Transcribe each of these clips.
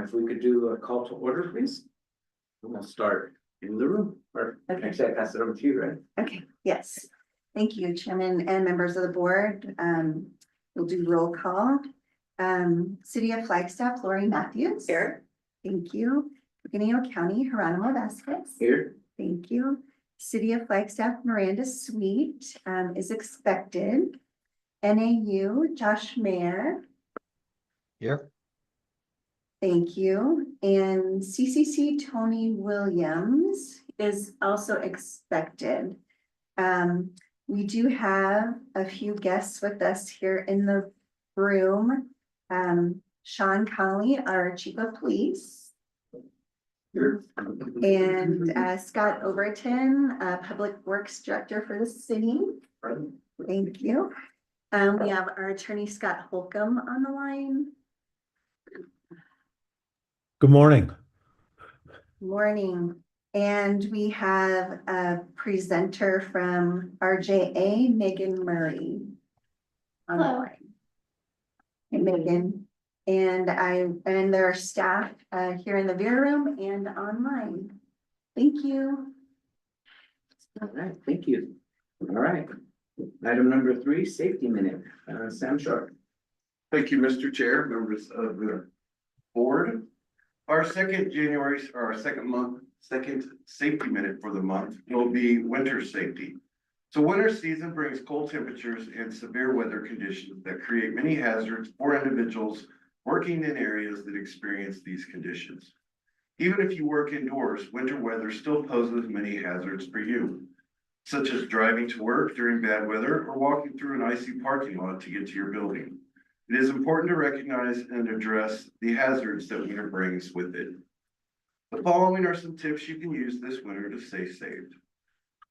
If we could do a call to order, please. We'll start in the room, or Okay. actually I pass it over to you, right? Okay, yes. Thank you, Chairman and members of the board. We'll do roll call. City of Flagstaff, Lori Matthews. Here. Thank you. Coconino County, Geronimo Vasquez. Here. Thank you. City of Flagstaff, Miranda Sweet, is expected. NAU, Josh Mayer. Here. Thank you. And CCC, Tony Williams is also expected. We do have a few guests with us here in the room. Sean Connolly, our chief of police. Here. And Scott Overton, public works director for the city. Thank you. We have our attorney Scott Holcomb on the line. Good morning. Morning. And we have a presenter from RJA, Megan Murray. On the Hello. line. Hey, Megan. And there are staff here in the Vera room and online. Thank you. All right, thank you. All right. Item number 3, safety minute. Sam Short. Thank you, Mr. Chair, members of the board. Our second safety minute for the month will be winter safety. So winter season brings cold temperatures and severe weather conditions that create many hazards for individuals working in areas that experience these conditions. Even if you work indoors, winter weather still poses many hazards for you, such as driving to work during bad weather or walking through an icy parking lot to get to your building. It is important to recognize and address the hazards that winter brings with it. The following are some tips you can use this winter to stay safe.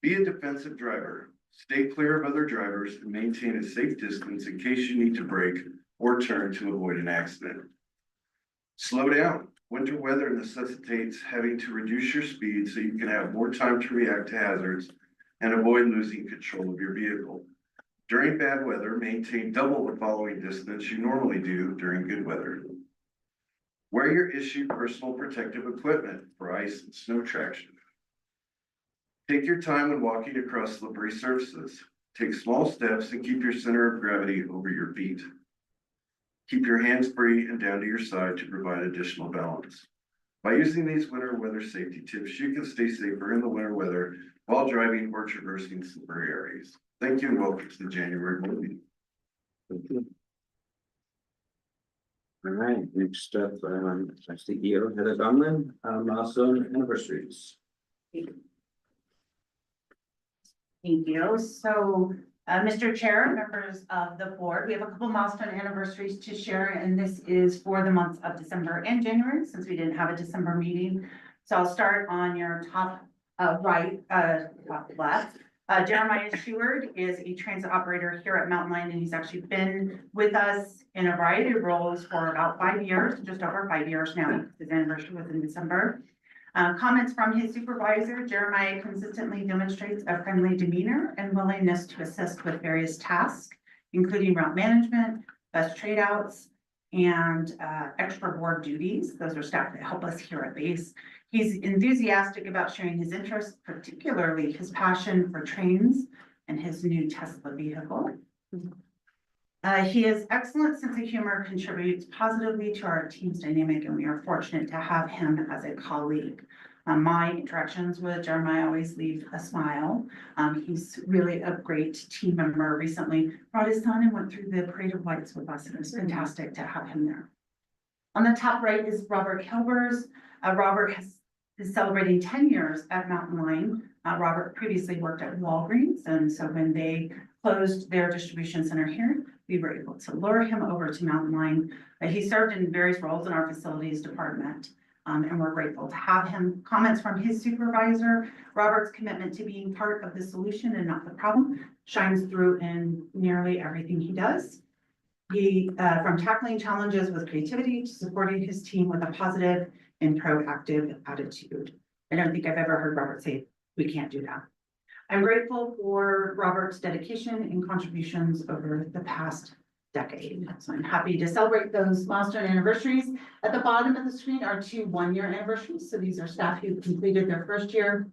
Be a defensive driver. Stay clear of other drivers and maintain a safe distance in case you need to brake or turn to avoid an accident. Slow down. Winter weather necessitates having to reduce your speed so you can have more time to react to hazards and avoid losing control of your vehicle. During bad weather, maintain double the following distance you normally do during good weather. Wear your issued personal protective equipment for ice and snow traction. Take your time when walking across slippery surfaces. Take small steps and keep your center of gravity over your feet. Keep your hands free and down to your side to provide additional balance. By using these winter weather safety tips, you can stay safer in the winter weather while driving or traversing slippery areas. Thank you and welcome to the January board meeting. Thank you. All right, next up, CEO Heather Donlin, milestone anniversaries. Thank you. So, Mr. Chair, members of the board, we have a couple milestone anniversaries to share, and this is for the months of December and January, since we didn't have a December meeting. So I'll start on your top right, top left. Jeremiah Sheward is a transit operator here at Mountain Line, and he's actually been with us in a variety of roles for about 5 years, just over 5 years now. His anniversary was in December. Comments from his supervisor, Jeremiah consistently demonstrates a friendly demeanor and willingness to assist with various tasks, including route management, bus trade outs, and extra board duties. Those are staff that help us here at base. He's enthusiastic about sharing his interests, particularly his passion for trains and his new Tesla vehicle. He has excellent sense of humor, contributes positively to our team's dynamic, and we are fortunate to have him as a colleague. My interactions with Jeremiah always leave a smile. He's really a great team member. Recently brought his son and went through the parade of lights with us, and it was fantastic to have him there. On the top right is Robert Hilbers. Robert is celebrating 10 years at Mountain Line. Robert previously worked at Walgreens, and so when they closed their distribution center here, we were able to lure him over to Mountain Line. He served in various roles in our facilities department, and we're grateful to have him. Comments from his supervisor, Robert's commitment to being part of the solution and not the problem shines through in nearly everything he does. He, from tackling challenges with creativity to supporting his team with a positive and proactive attitude. I don't think I've ever heard Robert say, we can't do that. I'm grateful for Robert's dedication and contributions over the past decade. So I'm happy to celebrate those milestone anniversaries. At the bottom of the screen are 2 one-year anniversaries. So these are staff who completed their first year.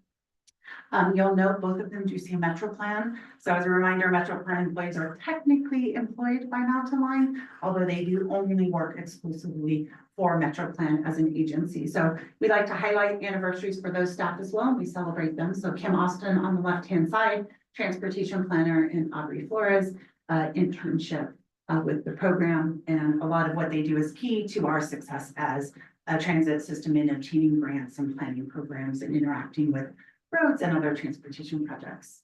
You'll note both of them do say Metro Plan. So as a reminder, Metro Plan employees are technically employed by Mountain Line, although they do only work exclusively for Metro Plan as an agency. So we like to highlight anniversaries for those staff as well, and we celebrate them. So Kim Austin on the left-hand side, transportation planner, and Aubrey Flores, internship with the program. And a lot of what they do is key to our success as a transit system in obtaining grants and planning programs and interacting with roads and other transportation projects.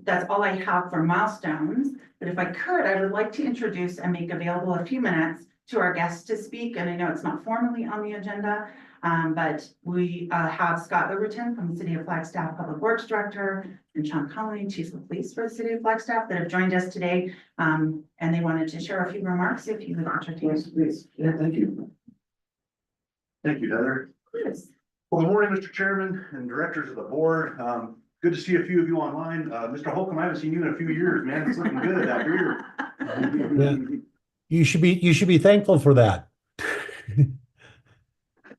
That's all I have for milestones, but if I could, I would like to introduce and make available a few minutes to our guests to speak. And I know it's not formally on the agenda, but we have Scott Overton from the City of Flagstaff Public Works Director and Sean Connolly, Chief of Police for the City of Flagstaff, that have joined us today. And they wanted to share a few remarks if you would entertain. Yes, please. Yeah, thank you. Thank you, Heather. Yes. Well, good morning, Mr. Chairman and directors of the board. Good to see a few of you online. Mr. Holcomb, I haven't seen you in a few years, man. It's looking good that beard. Yeah. You should be thankful for that.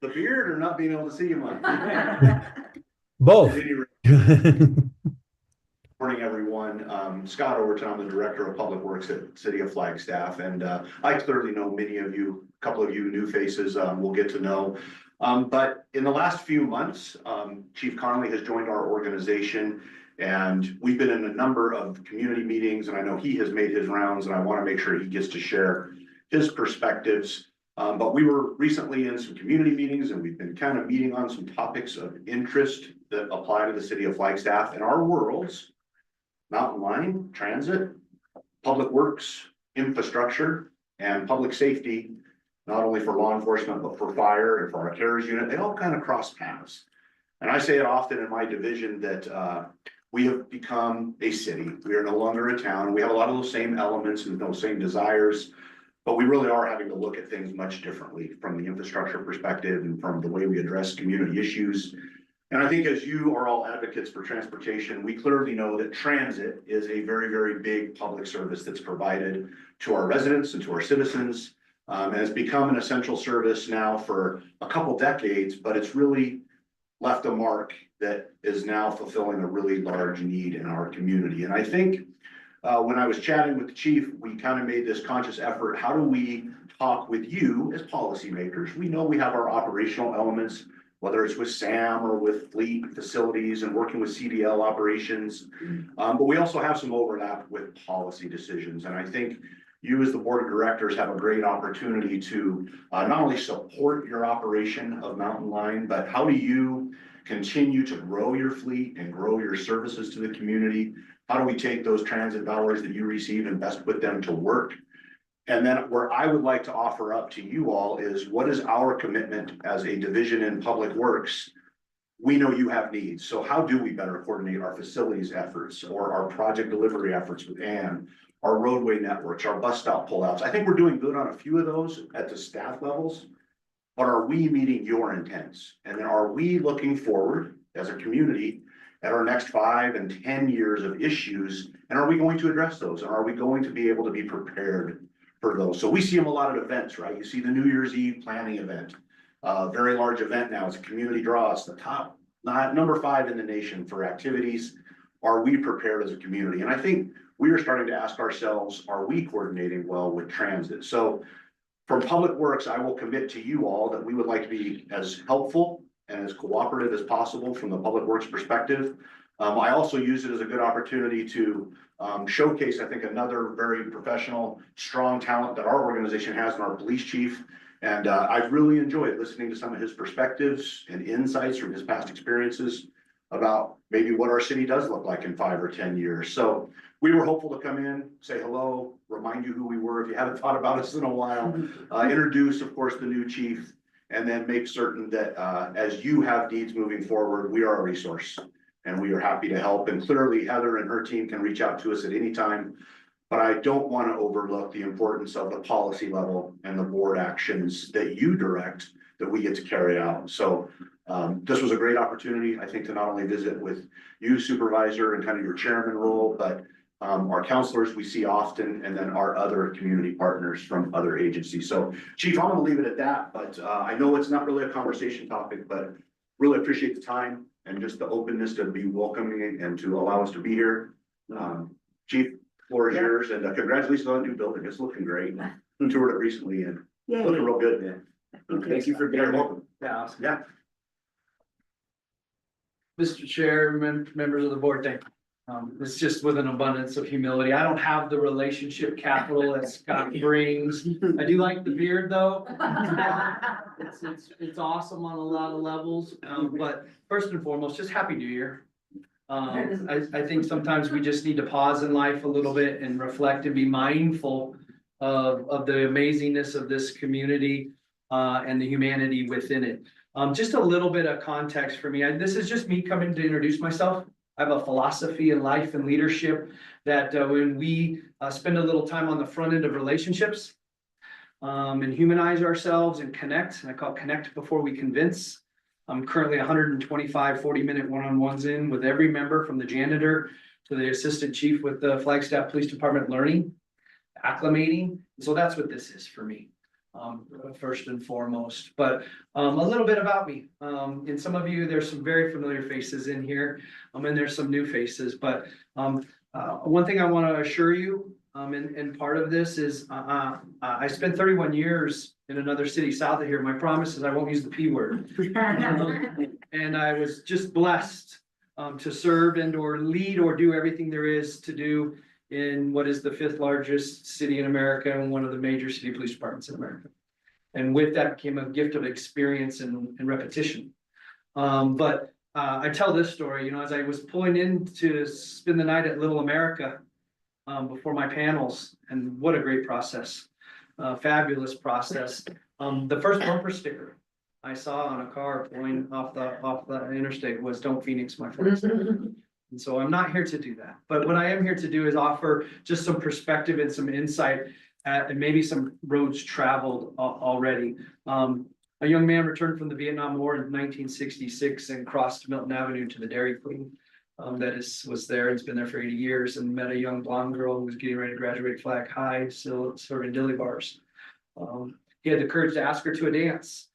The beard or not being able to see you much? Both. At any rate, morning, everyone. Scott Overton, I'm the Director of Public Works at City of Flagstaff, and I clearly know many of you, a couple of you new faces we'll get to know. But in the last few months, Chief Connolly has joined our organization, and we've been in a number of community meetings, and I know he has made his rounds, and I want to make sure he gets to share his perspectives. But we were recently in some community meetings, and we've been kind of meeting on some topics of interest that apply to the City of Flagstaff and our worlds: Mountain Line, transit, public works, infrastructure, and public safety. Not only for law enforcement, but for fire and for our CARES unit, they all kind of cross paths. And I say it often in my division that we have become a city. We are no longer a town. We have a lot of those same elements and those same desires, but we really are having to look at things much differently from the infrastructure perspective and from the way we address community issues. And I think as you are all advocates for transportation, we clearly know that transit is a very, very big public service that's provided to our residents and to our citizens. And it's become an essential service now for a couple decades, but it's really left a mark that is now fulfilling a really large need in our community. And I think when I was chatting with the chief, we kind of made this conscious effort. How do we talk with you as policymakers? We know we have our operational elements, whether it's with SAM or with fleet facilities and working with CDL operations. But we also have some overlap with policy decisions. And I think you as the board of directors have a great opportunity to not only support your operation of Mountain Line, but how do you continue to grow your fleet and grow your services to the community? How do we take those transit dollars that you receive and best put them to work? And then where I would like to offer up to you all is, what is our commitment as a division in Public Works? We know you have needs, so how do we better coordinate our facilities efforts or our project delivery efforts with Ann? Our roadway networks, our bus stop pullouts. I think we're doing good on a few of those at the staff levels, but are we meeting your intents? And then are we looking forward as a community at our next 5 and 10 years of issues? And are we going to address those? And are we going to be able to be prepared for those? So we see them a lot at events, right? You see the New Year's Eve planning event, very large event now. It's a community draw. It's the top, number 5 in the nation for activities. Are we prepared as a community? And I think we are starting to ask ourselves, are we coordinating well with transit? So from Public Works, I will commit to you all that we would like to be as helpful and as cooperative as possible from the Public Works perspective. I also use it as a good opportunity to showcase, I think, another very professional, strong talent that our organization has in our police chief. And I've really enjoyed listening to some of his perspectives and insights from his past experiences about maybe what our city does look like in 5 or 10 years. So we were hopeful to come in, say hello, remind you who we were if you haven't thought about us in a while, introduce, of course, the new chief, and then make certain that as you have needs moving forward, we are a resource and we are happy to help. And clearly Heather and her team can reach out to us at any time, but I don't want to overlook the importance of the policy level and the board actions that you direct that we get to carry out. So this was a great opportunity, I think, to not only visit with you, supervisor, and kind of your chairman role, but our counselors we see often, and then our other community partners from other agencies. So Chief, I'm gonna leave it at that, but I know it's not really a conversation topic, but really appreciate the time and just the openness to be welcoming and to allow us to be here. Chief, floor is yours, and congratulations on the new building. It's looking great. Toured it recently and looking real good, man. Thank you for being You're here. welcome. Yeah. Yeah. Mr. Chair, members of the board, thank you. It's just with an abundance of humility. I don't have the relationship capital that Scott brings. I do like the beard, though. It's awesome on a lot of levels, but first and foremost, just Happy New Year. I think sometimes we just need to pause in life a little bit and reflect and be mindful of the amazingness of this community, and the humanity within it. Just a little bit of context for me. This is just me coming to introduce myself. I have a philosophy in life and leadership that when we spend a little time on the front end of relationships, and humanize ourselves and connect, and I call it connect before we convince. I'm currently 125 40-minute one-on-ones in with every member, from the janitor to the assistant chief with the Flagstaff Police Department, learning, acclimating. So that's what this is for me. First and foremost, but a little bit about me. And some of you, there's some very familiar faces in here, and there's some new faces, but one thing I want to assure you, and part of this is I spent 31 years in another city south of here. My promise is I won't use the P word. And I was just blessed to serve and or lead or do everything there is to do in what is the 5th largest city in America and one of the major city police departments in America. And with that came a gift of experience and repetition. But I tell this story, you know, as I was pulling in to spend the night at Little America before my panels, and what a great process, fabulous process. The first bumper sticker I saw on a car pulling off the interstate was "Don't Phoenix my friends." And so I'm not here to do that, but what I am here to do is offer just some perspective and some insight and maybe some roads traveled already. A young man returned from the Vietnam War in 1966 and crossed Milton Avenue to the Dairy Queen. Was there, it's been there for 80 years, and met a young blonde girl who was getting ready to graduate Flag High, still serving dilly bars. He had the courage to ask her to a dance.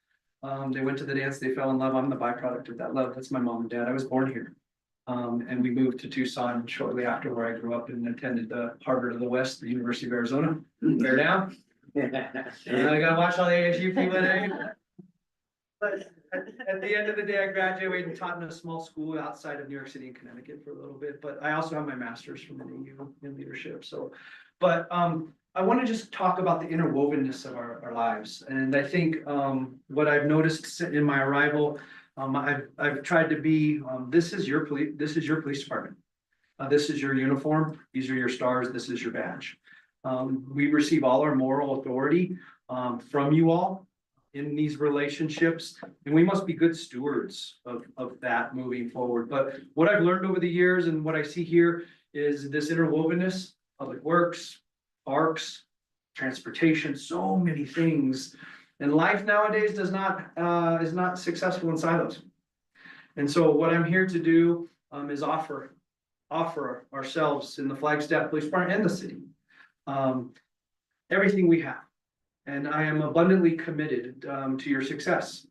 They went to the dance, they fell in love. I'm the byproduct of that love. That's my mom and dad. I was born here. And we moved to Tucson shortly after, where I grew up, and attended the Harvard of the West, the University of Arizona. Bear down. And I gotta watch all the ASU people today. But at the end of the day, I graduated and taught in a small school outside of New York City and Connecticut for a little bit, but I also have my master's from NAU in leadership. So, but I want to just talk about the interwovenness of our lives. And I think what I've noticed in my arrival, I've tried to be, this is your police department. This is your uniform. These are your stars. This is your badge. We receive all our moral authority from you all in these relationships, and we must be good stewards of that moving forward. But what I've learned over the years and what I see here is this interwovenness, public works, parks, transportation, so many things. And life nowadays is not successful in silos. And so what I'm here to do is offer ourselves in the Flagstaff Police Department and the city everything we have. And I am abundantly committed to your success.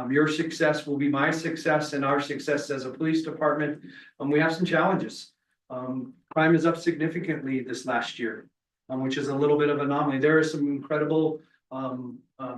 Your success will be my success and our success as a police department. We have some challenges. Crime is up significantly this last year, which is a little bit of an anomaly. There is some incredible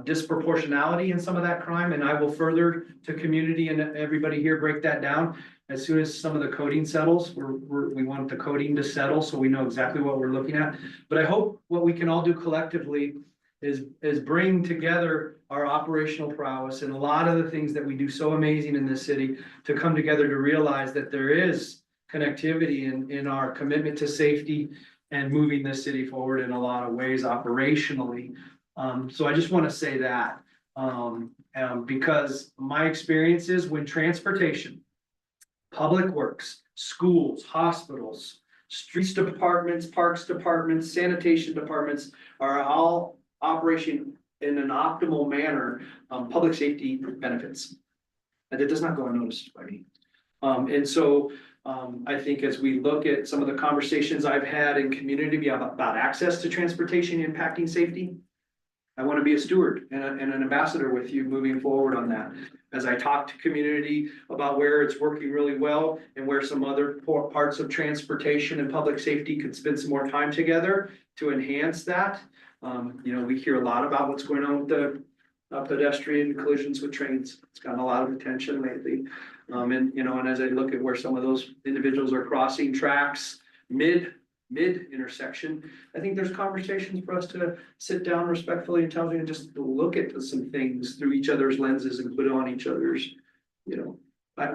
disproportionality in some of that crime, and I will further to community and everybody here break that down as soon as some of the coding settles. We want the coding to settle so we know exactly what we're looking at. But I hope what we can all do collectively is bring together our operational prowess and a lot of the things that we do so amazing in this city to come together to realize that there is connectivity in our commitment to safety and moving this city forward in a lot of ways operationally. So I just want to say that because my experience is when transportation, public works, schools, hospitals, streets departments, parks departments, sanitation departments are all operation in an optimal manner, public safety benefits. And it does not go unnoticed by me. And so I think as we look at some of the conversations I've had in community about access to transportation impacting safety, I want to be a steward and an ambassador with you moving forward on that. As I talk to community about where it's working really well and where some other parts of transportation and public safety could spend some more time together to enhance that. We hear a lot about what's going on with the pedestrian collisions with trains. It's gotten a lot of attention lately. And as I look at where some of those individuals are crossing tracks mid intersection, I think there's conversations for us to sit down respectfully, intelligently, and just look at some things through each other's lenses and put on each other's,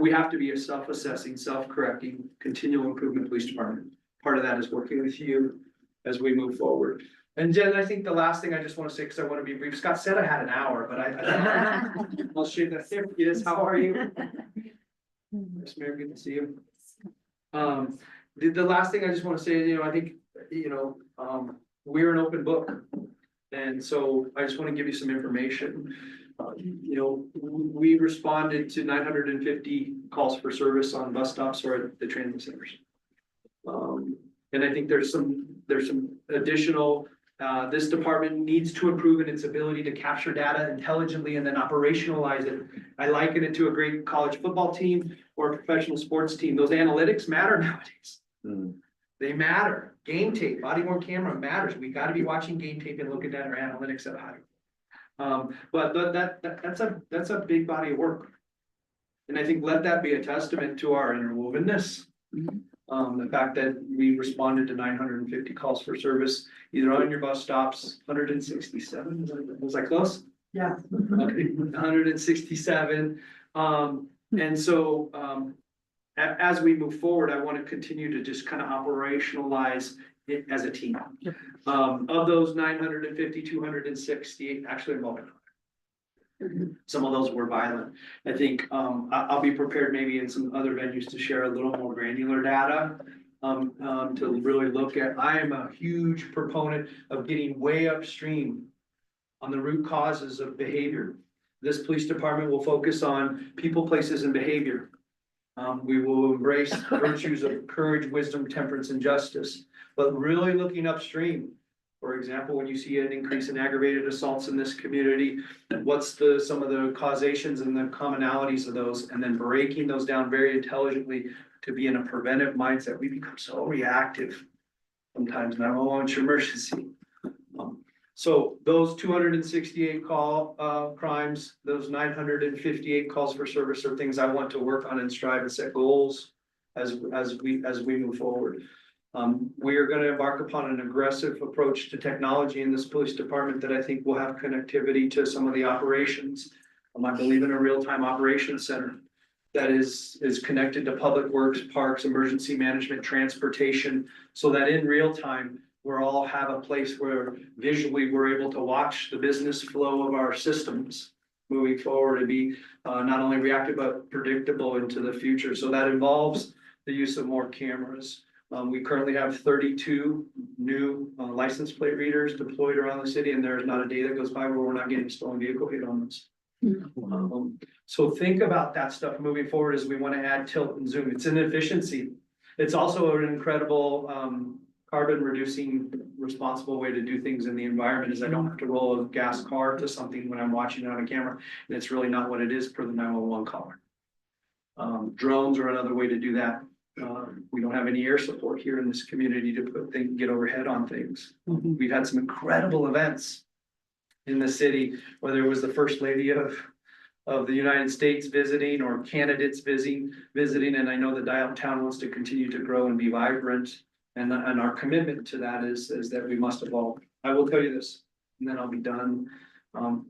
we have to be a self-assessing, self-correcting, continual improvement police department. Part of that is working with you as we move forward. And Jen, I think the last thing I just want to say, because I want to be brief, Scott said I had an hour, but I'll share that. There he is. How are you? Miss Mayor, good to see you. The last thing I just want to say, I think, we're an open book. And so I just want to give you some information. We responded to 950 calls for service on bus stops or at the transit centers. And I think there's some additional, this department needs to improve in its ability to capture data intelligently and then operationalize it. I liken it to a great college football team or a professional sports team. Those analytics matter nowadays. They matter. Game tape, body worn camera matters. We got to be watching game tape and looking at our analytics at high. But that's a big body of work. And I think let that be a testament to our interwovenness. The fact that we responded to 950 calls for service, either on your bus stops, 167, was I close? Yeah. Okay, 167. And so, as we move forward, I want to continue to just kind of operationalize it as a team. Of those 950, 268 actually involved. Some of those were violent. I think, I'll be prepared maybe in some other venues to share a little more granular data. To really look at, I am a huge proponent of getting way upstream on the root causes of behavior. This police department will focus on people, places, and behavior. We will embrace virtues of courage, wisdom, temperance, and justice, but really looking upstream. For example, when you see an increase in aggravated assaults in this community, what's some of the causations and the commonalities of those, and then breaking those down very intelligently to be in a preventive mindset. We become so reactive sometimes, and I don't want your emergency. So those 268 crimes, those 958 calls for service are things I want to work on and strive and set goals as we move forward. We are going to embark upon an aggressive approach to technology in this police department that I think will have connectivity to some of the operations. I believe in a real-time operations center that is connected to public works, parks, emergency management, transportation, so that in real time, we're all have a place where visually we're able to watch the business flow of our systems moving forward and be not only reactive, but predictable into the future. So that involves the use of more cameras. We currently have 32 new license plate readers deployed around the city, and there's not a day that goes by where we're not getting a stolen vehicle hit on us. So think about that stuff moving forward as we want to add tilt and zoom. It's an efficiency. It's also an incredible carbon reducing responsible way to do things in the environment, is I don't have to roll a gas car to something when I'm watching it on a camera, and it's really not what it is for the 911 caller. Drones are another way to do that. We don't have any air support here in this community to get overhead on things. We've had some incredible events in the city, whether it was the First Lady of the United States visiting or candidates visiting, and I know the downtown wants to continue to grow and be vibrant. And our commitment to that is that we must evolve. I will tell you this, and then I'll be done. I'm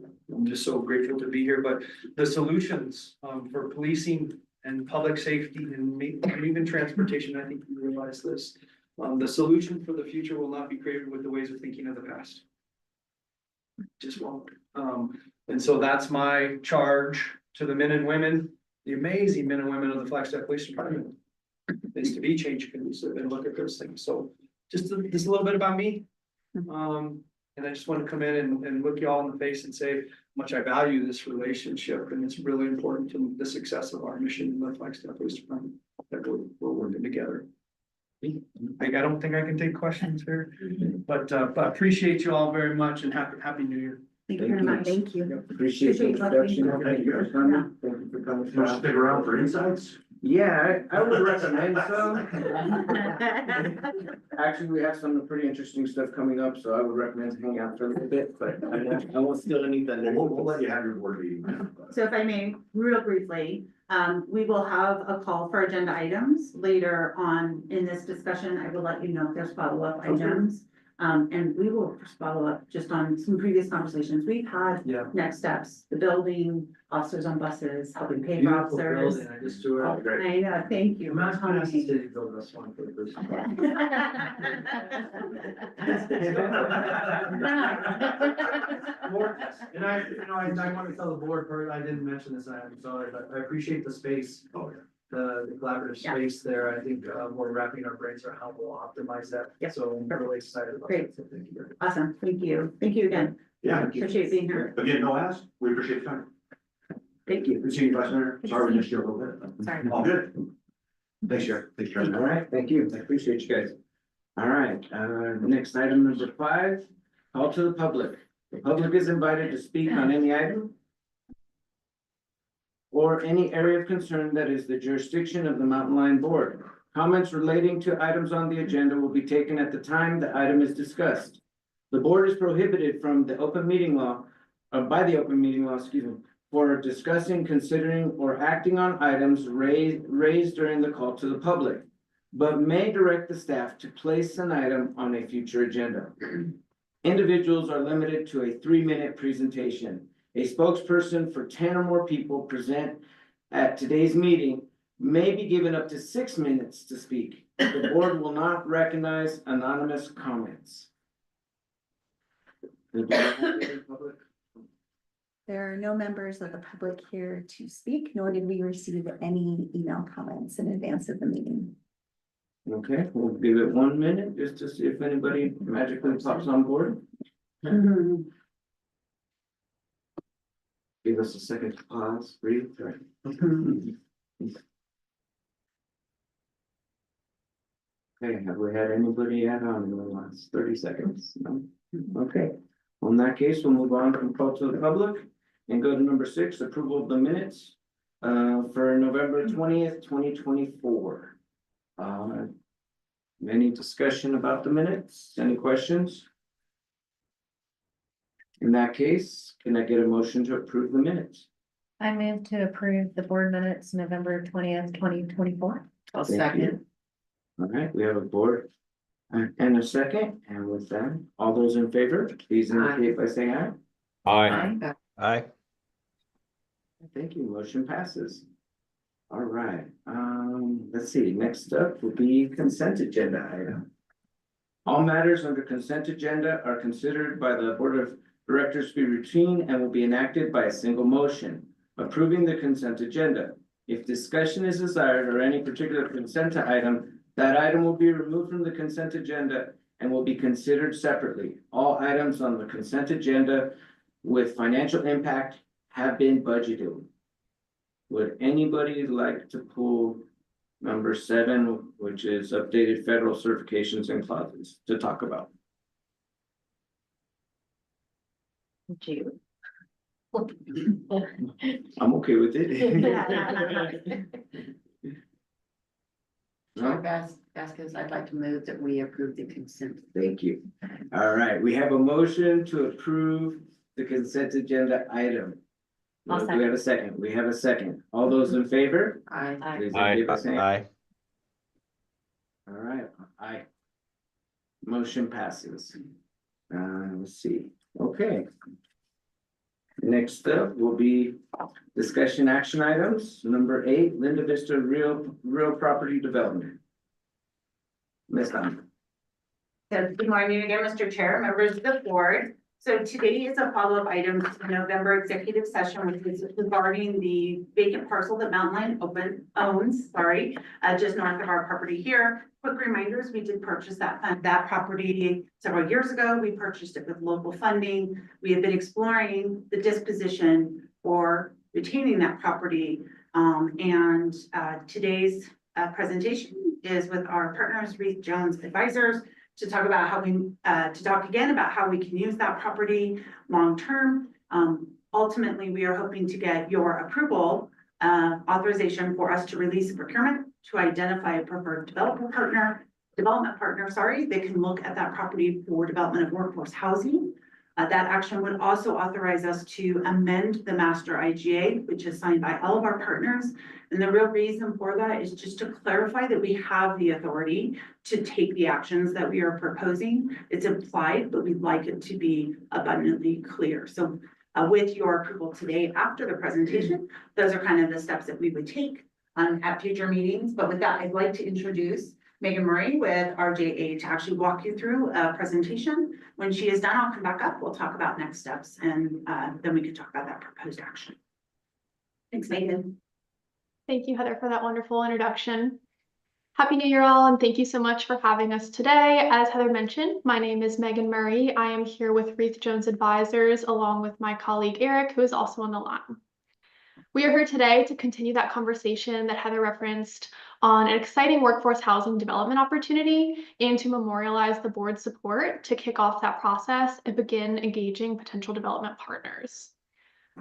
just so grateful to be here, but the solutions for policing and public safety and even transportation, I think you realize this. The solution for the future will not be created with the ways of thinking of the past. Just won't. And so that's my charge to the men and women, the amazing men and women of the Flagstaff Police Department. Is to be change conducive and look at those things. So just a little bit about me. And And I just want to come in and look you all in the face and say how much I value this relationship, and it's really important to the success of our mission in the Flagstaff Police Department, that we're working together. I don't think I can take questions here, but I appreciate you all very much and happy New Year. Thank you very much. Thank you. Appreciate the Appreciate introduction. Thank you for coming. Thank you for coming. Want to stick around for insights? Yeah, I would recommend so. Actually, we have some pretty interesting stuff coming up, so I would recommend hanging out for a little bit, but I won't steal any thunder. We'll let you have your board meeting. So if I may, real briefly, we will have a call for agenda items later on in this discussion. I will let you know if there's follow-up Okay. items. And we will follow up just on some previous conversations we've had. Yeah. Next steps, the building, officers on buses, helping pay for officers. I just do I know, thank you. I'm not to build this one for the first time. And I want to tell the board, I didn't mention this, I'm sorry, but I appreciate the space. Oh, yeah. The collaborative Yeah. space there. I think, we're wrapping our brains around how we'll optimize that. Yep. So I'm really excited about Great. that. So thank you very much. Awesome, thank you. Thank you again. Yeah. Appreciate being here. Again, no ask, we appreciate the time. Thank you. Good seeing you, Vice Mayor. Sorry we missed you a little bit. Sorry. All good. Thanks, Sheriff. Thanks, All Sheriff. right, thank you. I appreciate you guys. All right, next item number 5, call to the public. The public is invited to speak on any item or any area of concern that is the jurisdiction of the Mountain Lion Board. Comments relating to items on the agenda will be taken at the time the item is discussed. The board is prohibited from the open meeting law, by the open meeting law, excuse me, for discussing, considering, or acting on items raised during the call to the public, but may direct the staff to place an item on a future agenda. Individuals are limited to a 3-minute presentation. A spokesperson for 10 or more people present at today's meeting may be given up to 6 minutes to speak. The board will not recognize anonymous comments. There are no members of the public here to speak, nor did we receive any email comments in advance of the meeting. Okay, we'll give it 1 minute just to see if anybody magically pops on board. Give us a second to pause, breathe. Okay, have we had anybody add on in the last 30 seconds? No? Okay, well, in that case, we'll move on from call to the public and go to number 6, approval of the minutes for November 20th, 2024. Any discussion about the minutes? Any questions? In that case, can I get a motion to approve the minutes? I move to approve the board minutes November 20th, 2024. I'll second. All right, we have a board and a second, and with that, all those in favor, please indicate by saying aye. Aye. Aye. Thank you, motion passes. All right, let's see, next up will be consent agenda item. All matters under consent agenda are considered by the Board of Directors to be routine and will be enacted by a single motion, approving the consent agenda. If discussion is desired or any particular consent item, that item will be removed from the consent agenda and will be considered separately. All items on the consent agenda with financial impact have been budgeted. Would anybody like to pull number 7, which is updated federal certifications and clauses to talk about? I'm okay with it. No? Vasquez, I'd like to move that we approve the consent. Thank you. All right, we have a motion to approve the consent agenda item. I'll Do we have a second? We have a second. All those in favor? I, Please indicate by saying aye. Aye. All right, aye. Motion passes. Let's see, okay. Next up will be discussion action items. Number 8, Linda Vista Real Property Development. Ms. Dunn. So good morning again, Mr. Chair, members of the board. So today is a follow-up item to the November executive session, which is regarding the vacant parcel that Mountain Line owns, just north of our property here. Quick reminders, we did purchase that property several years ago. We purchased it with local funding. We have been exploring the disposition or retaining that property. Today's presentation is with our partners, Reith Jones Advisors, to talk about how to talk again about how we can use that property long-term. Ultimately, we are hoping to get your approval, authorization for us to release a procurement to identify a preferred development partner, that can look at that property for development of workforce housing. That action would also authorize us to amend the master IGA, which is signed by all of our partners. And the real reason for that is just to clarify that we have the authority to take the actions that we are proposing. It's implied, but we'd like it to be abundantly clear. So with your approval today after the presentation, those are kind of the steps that we would take at future meetings. But with that, I'd like to introduce Megan Murray with RJA to actually walk you through a presentation. When she is done, I'll come back up. We'll talk about next steps, and then we can talk about that proposed action. Thanks, Megan. Thank you, Heather, for that wonderful introduction. Happy New Year all, and thank you so much for having us today. As Heather mentioned, my name is Megan Murray. I am here with Reith Jones Advisors, along with my colleague Eric, who is also on the line. We are here today to continue that conversation that Heather referenced on an exciting workforce housing development opportunity and to memorialize the board's support to kick off that process and begin engaging potential development partners.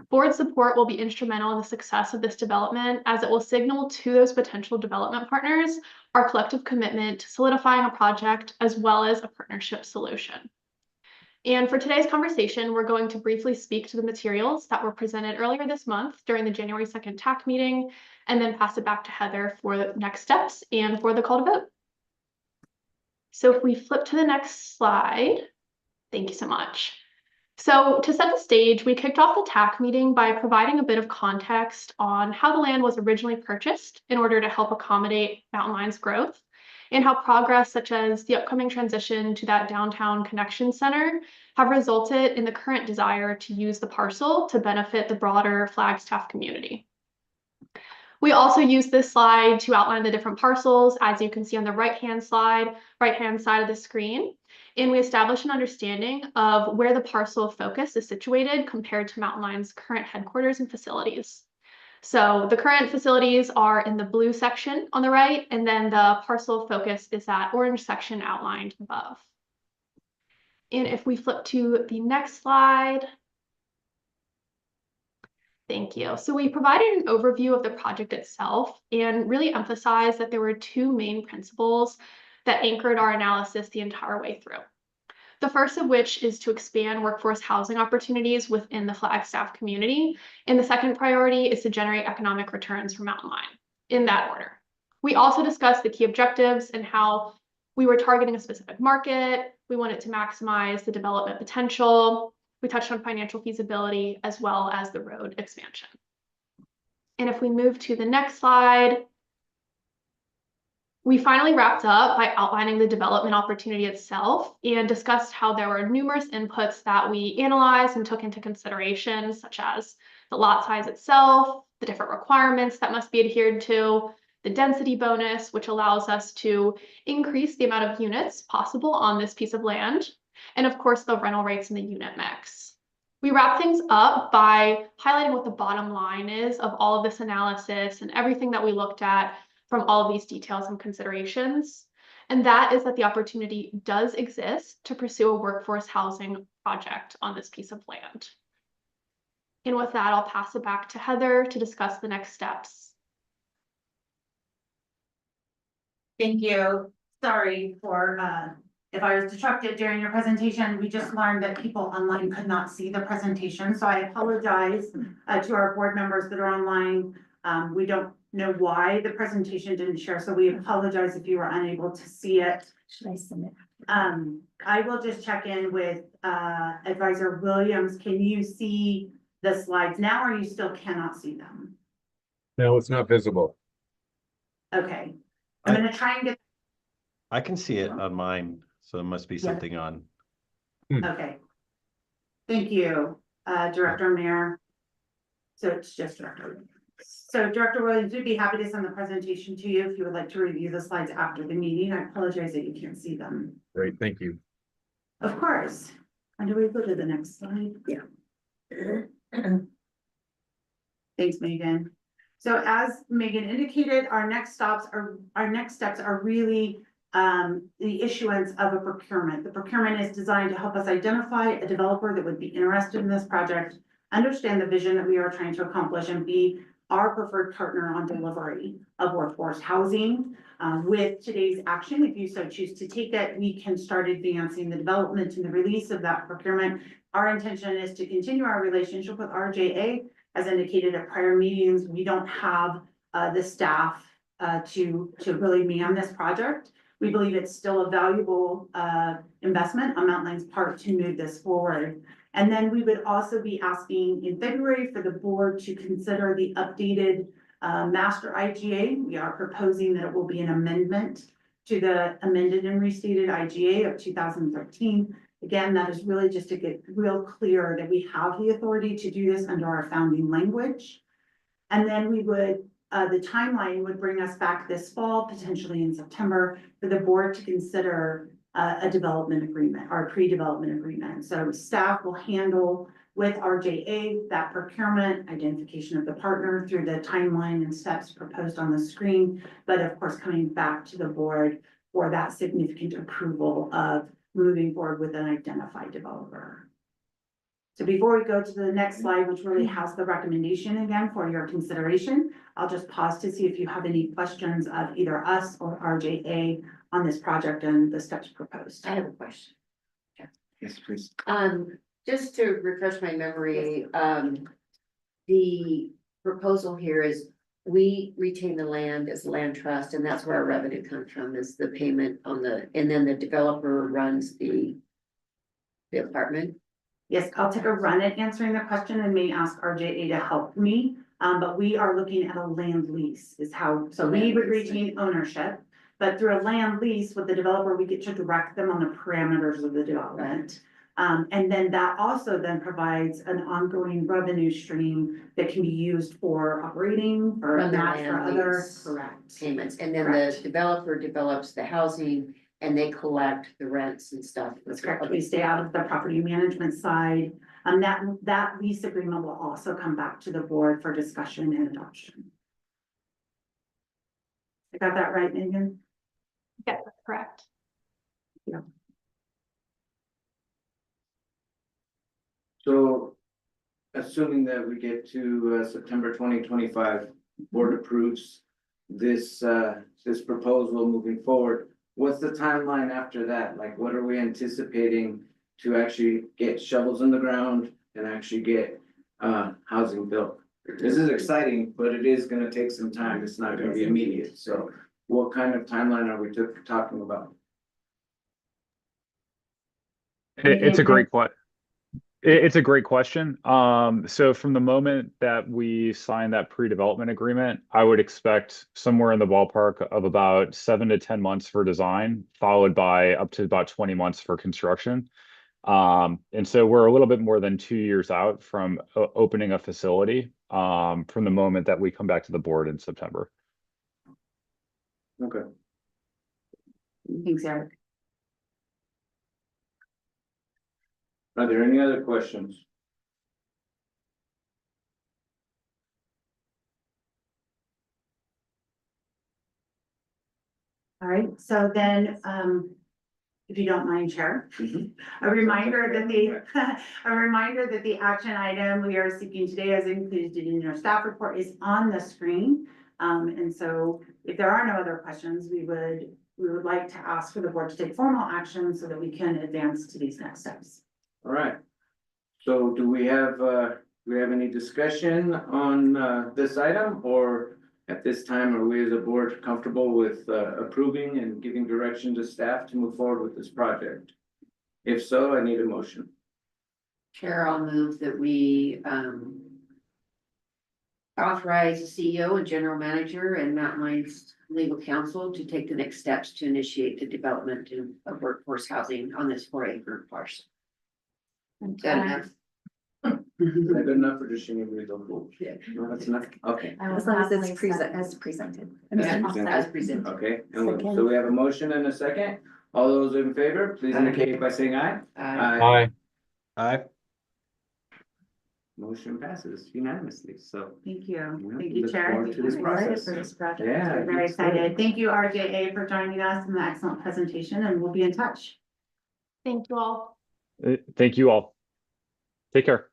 Board support will be instrumental in the success of this development, as it will signal to those potential development partners our collective commitment to solidifying a project as well as a partnership solution. And for today's conversation, we're going to briefly speak to the materials that were presented earlier this month during the January 2nd TAC meeting, and then pass it back to Heather for the next steps and for the call to vote. So if we flip to the next slide, thank you so much. So to set the stage, we kicked off the TAC meeting by providing a bit of context on how the land was originally purchased in order to help accommodate Mountain Line's growth, and how progress such as the upcoming transition to that downtown connection center have resulted in the current desire to use the parcel to benefit the broader Flagstaff community. We also use this slide to outline the different parcels, as you can see on the right-hand side of the screen. And we establish an understanding of where the parcel of focus is situated compared to Mountain Line's current headquarters and facilities. So the current facilities are in the blue section on the right, and then the parcel of focus is that orange section outlined above. And if we flip to the next slide. Thank you. So we provided an overview of the project itself and really emphasized that there were two main principles that anchored our analysis the entire way through. The first of which is to expand workforce housing opportunities within the Flagstaff community. And the second priority is to generate economic returns for Mountain Line, in that order. We also discussed the key objectives and how we were targeting a specific market. We wanted to maximize the development potential. We touched on financial feasibility as well as the road expansion. And if we move to the next slide, we finally wrapped up by outlining the development opportunity itself and discussed how there were numerous inputs that we analyzed and took into consideration, such as the lot size itself, the different requirements that must be adhered to, the density bonus, which allows us to increase the amount of units possible on this piece of land, and of course, the rental rates and the unit mix. We wrap things up by highlighting what the bottom line is of all of this analysis and everything that we looked at from all of these details and considerations. And that is that the opportunity does exist to pursue a workforce housing project on this piece of land. And with that, I'll pass it back to Heather to discuss the next steps. Thank you. Sorry for if I was disrupted during your presentation. We just learned that people online could not see the presentation. So I apologize to our board members that are online. We don't know why the presentation didn't share, so we apologize if you were unable to see it. Should I send it? I will just check in with Advisor Williams. Can you see the slides now, or you still cannot see them? No, it's not visible. Okay, I'm gonna try and get. I can see it on mine, so it must be something on. Okay. Thank you, Director Mayor. So it's just Director. So Director Williams, we'd be happy to send the presentation to you if you would like to review the slides after the meeting. I apologize that you can't see them. Great, thank you. Of course. And do we go to the next slide? Yeah. Thanks, Megan. So as Megan indicated, our next steps are really the issuance of a procurement. The procurement is designed to help us identify a developer that would be interested in this project, understand the vision that we are trying to accomplish, and be our preferred partner on delivery of workforce housing. With today's action, if you so choose to take it, we can start advancing the development and the release of that procurement. Our intention is to continue our relationship with RJA. As indicated at prior meetings, we don't have the staff to really man this project. We believe it's still a valuable investment on Mountain Line's part to move this forward. And then we would also be asking in February for the board to consider the updated master IGA. We are proposing that it will be an amendment to the amended and restated IGA of 2013. Again, that is really just to get real clear that we have the authority to do this under our founding language. And then we would, the timeline would bring us back this fall, potentially in September, for the board to consider a development agreement or a pre-development agreement. So staff will handle with RJA that procurement, identification of the partner through the timeline and steps proposed on the screen, but of course, coming back to the board for that significant approval of moving forward with an identified developer. So before we go to the next slide, which really has the recommendation again for your consideration, I'll just pause to see if you have any questions of either us or RJA on this project and the steps proposed. I have a question. Yes, please. Just to refresh my memory, the proposal here is we retain the land as land trust, and that's where our revenue comes from, is the payment on the, and then the developer runs the apartment. Yes, I'll take a run at answering the question and may ask RJA to help me. But we are looking at a land lease is how, so we would retain ownership. But through a land lease with the developer, we get to direct them on the parameters of the development. And then that also then provides an ongoing revenue stream that can be used for operating or From the not for land other, lease correct. payments, and then the Correct. developer develops the housing and they collect the rents and stuff. That's correct. We stay out of the property management side. That lease agreement will also come back to the board for discussion and adoption. I got that right, Megan? Yes, that's correct. So assuming that we get to September 2025, board approves this this proposal moving forward, what's the timeline after that? Like, what are we anticipating to actually get shovels in the ground and actually get housing built? This is exciting, but it is gonna take some time. It's not gonna be immediate. So what kind of timeline are we talking about? It's a great it's a great question. So from the moment that we sign that pre-development agreement, I would expect somewhere in the ballpark of about 7 to 10 months for design, followed by up to about 20 months for construction. And so we're a little bit more than 2 years out from opening a facility, from the moment that we come back to the board in September. Okay. Thanks, Eric. Are there any other questions? All right, so then, if you don't mind, Chair, a reminder that the action item we are seeking today, as included in your staff report, is on the screen. And so if there are no other questions, we would like to ask for the board to take formal action so that we can advance to these next steps. All right. So do we have any discussion on this item, or at this time, are we as a board comfortable with approving and giving direction to staff to move forward with this project? If so, I need a motion. Chair, I'll move that we authorize the CEO and general manager and Mountain Line's legal counsel to take the next steps to initiate the development of workforce housing on this 4-acre parcel. Is that good enough, or does she need me to go full? No, that's enough, okay. As long as it's as presented. As presented. Okay, and so we have a motion and a second. All those in favor, please indicate by saying aye. Aye. Aye. Motion passes unanimously, so. Thank you. yeah, Thank you, look Chair. forward to this process. For this project. Yeah, We're very it's good. excited. Thank you, RJA, for joining us in the excellent presentation, and we'll be in touch. Thank you all. Thank you all. Take care.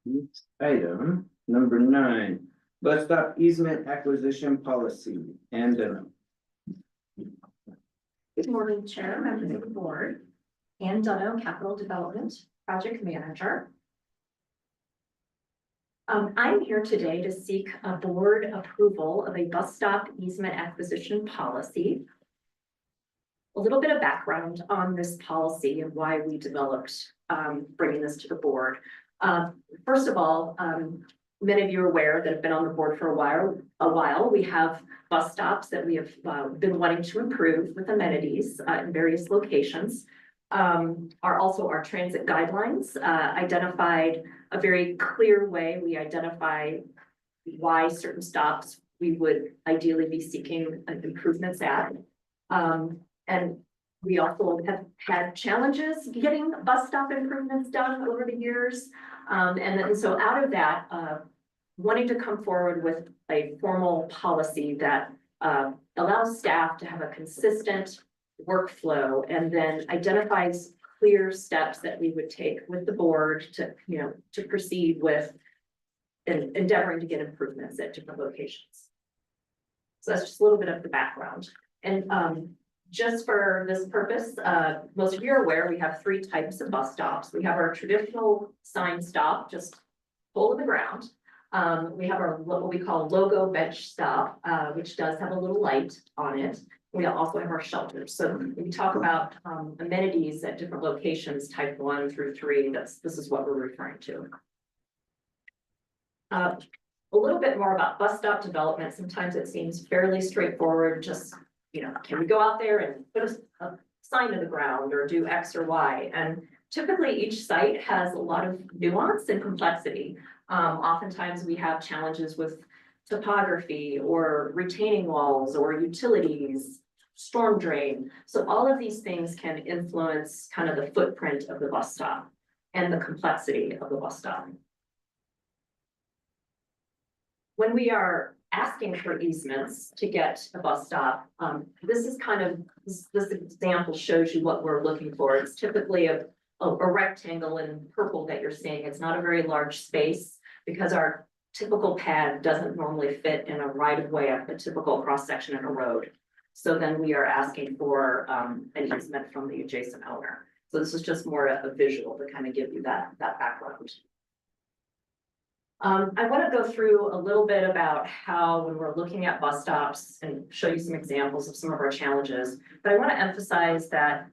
Next item, number 9, bus stop easement acquisition policy and Good morning, Chair, members of the board. Ann Dunno, Capital Development Project Manager. I'm here today to seek a board approval of a bus stop easement acquisition policy. A little bit of background on this policy and why we developed bringing this to the board. First of all, many of you are aware that have been on the board for a while. We have bus stops that we have been wanting to improve with amenities in various locations. Our transit guidelines identified a very clear way. We identify why certain stops we would ideally be seeking improvements at. And we also have had challenges getting bus stop improvements done over the years. And so out of that, wanting to come forward with a formal policy that allows staff to have a consistent workflow and then identifies clear steps that we would take with the board to, to proceed with endeavoring to get improvements at different locations. So that's just a little bit of the background. And just for this purpose, most of you are aware, we have 3 types of bus stops. We have our traditional sign stop, just hole in the ground. We have our what we call logo bench stop, which does have a little light on it. We also have our shelters. So when we talk about amenities at different locations, type 1 through 3, this is what we're referring to. A little bit more about bus stop development. Sometimes it seems fairly straightforward, just, can we go out there and put a sign in the ground or do X or Y? And typically each site has a lot of nuance and complexity. Oftentimes we have challenges with topography or retaining walls or utilities, storm drain. So all of these things can influence kind of the footprint of the bus stop and the complexity of the bus stop. When we are asking for easements to get a bus stop, this is kind of, this example shows you what we're looking for. It's typically a rectangle in purple that you're seeing. It's not a very large space because our typical pad doesn't normally fit in a right of way of a typical cross section in a road. So then we are asking for an easement from the adjacent owner. So this is just more a visual to kind of give you that background. I want to go through a little bit about how when we're looking at bus stops and show you some examples of some of our challenges, but I want to emphasize that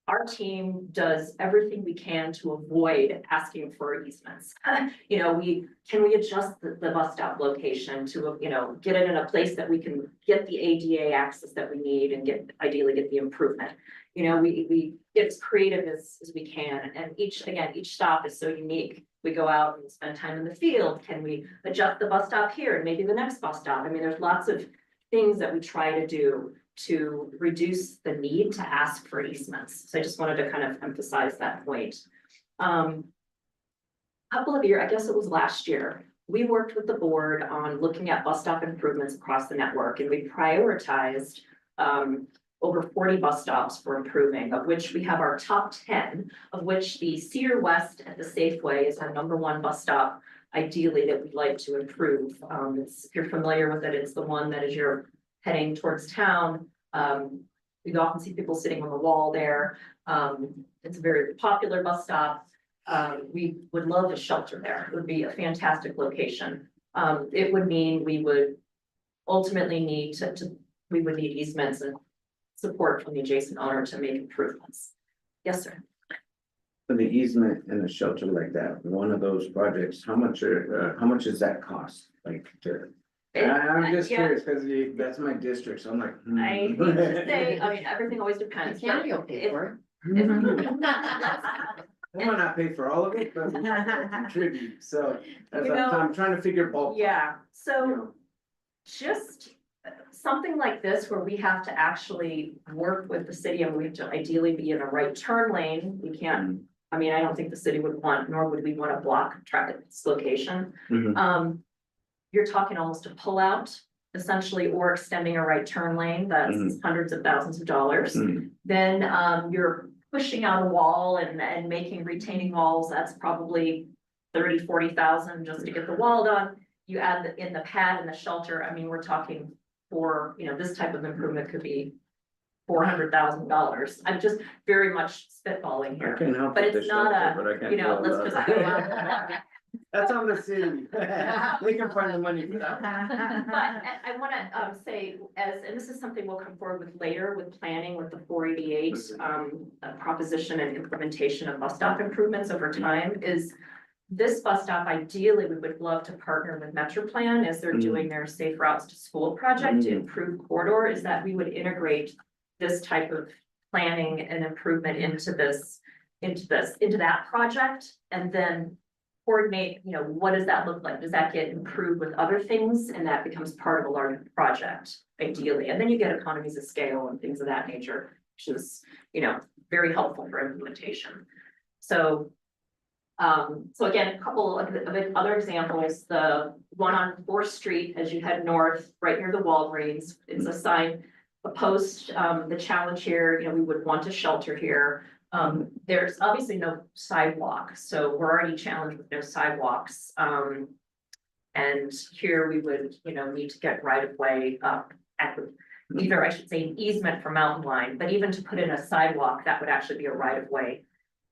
our team does everything we can to avoid asking for easements. Can we adjust the bus stop location to, get it in a place that we can get the ADA access that we need and ideally get the improvement. We get as creative as we can, and each stop is so unique. We go out and spend time in the field. Can we adjust the bus stop here and maybe the next bus stop? I mean, there's lots of things that we try to do to reduce the need to ask for easements. So I just wanted to kind of emphasize that point. Couple of years, I guess it was last year, we worked with the board on looking at bus stop improvements across the network, and we prioritized over 40 bus stops for improving, of which we have our top 10, of which the Cedar West at the Safeway is our #1 bus stop, ideally, that we'd like to improve. If you're familiar with it, it's the one that as you're heading towards town, we often see people sitting on the wall there. It's a very popular bus stop. We would love a shelter there. It would be a fantastic location. It would mean we would ultimately need we would need easements and support from the adjacent owner to make improvements. Yes, sir. For the easement and a shelter like that, one of those projects, how much does that cost? Like I'm just Yeah. curious, cause that's my district, so I'm like. hmm. I hate to say, I mean, everything always depends. but County will pay if- for if- I might not pay for all of it, but we might contribute, so You know- I'm trying to figure ballpark. Yeah, so just something like this where we have to actually work with the city and we have to ideally be in a right turn lane. We can't, I mean, I don't think the city would want, nor would we want to block traffic at this location. Mhm. You're talking almost a pullout essentially, or extending a right turn lane, that's hundreds of thousands of dollars. Mhm. Then you're pushing out a wall and making retaining walls, that's probably 30-40,000 just to get the wall done. You add in the pad and the shelter, I mean, we're talking for, you know, this type of improvement could be $400,000. I'm just very much spitballing I here. can help But with the it's not shelter, a, but I can't. you know, do all let's that. just. That's on the city. They can find the money for that. But I wanna say, and this is something we'll come forward with later with planning with the 488 proposition and implementation of bus stop improvements over time is this bus stop, ideally, we would love to partner with MetroPlan as they're doing their Safe Routes to School project to improve corridor, is that we would integrate this type of planning and improvement into that project, and then coordinate, you know, what does that look like? Does that get improved with other things? And that becomes part of a larger project, ideally. And then you get economies of scale and things of that nature, which is, you know, very helpful for implementation. So, again, a couple of other examples, the one on 4th Street as you head north, right near the Walgreens, it's a sign, a post, the challenge here, you know, we would want a shelter here. There's obviously no sidewalk, so we're already challenged with no sidewalks. And here we would, you know, need to get right of way up at the, either I should say an easement for Mountain Line, but even to put in a sidewalk, that would actually be a right of way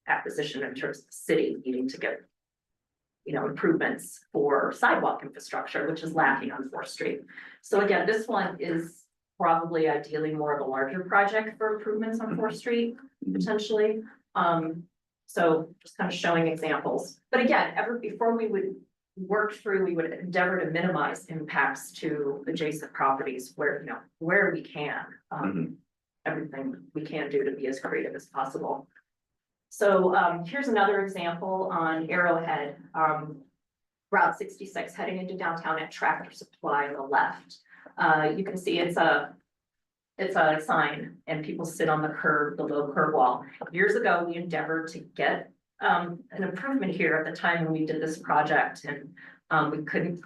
acquisition in terms of the city needing to get, you know, improvements for sidewalk infrastructure, which is lacking on 4th Street. So again, this one is probably ideally more of a larger project for improvements on 4th Street, potentially. So just kind of showing examples. But again, before we would work through, we would endeavor to minimize impacts to adjacent properties where, you know, where we can. Everything we can do to be as creative as possible. So here's another example on Arrowhead, Route 66 heading into downtown at Tractor Supply on the left. You can see it's a sign and people sit on the curb, the low curb wall. Years ago, we endeavored to get an improvement here at the time when we did this project, and we couldn't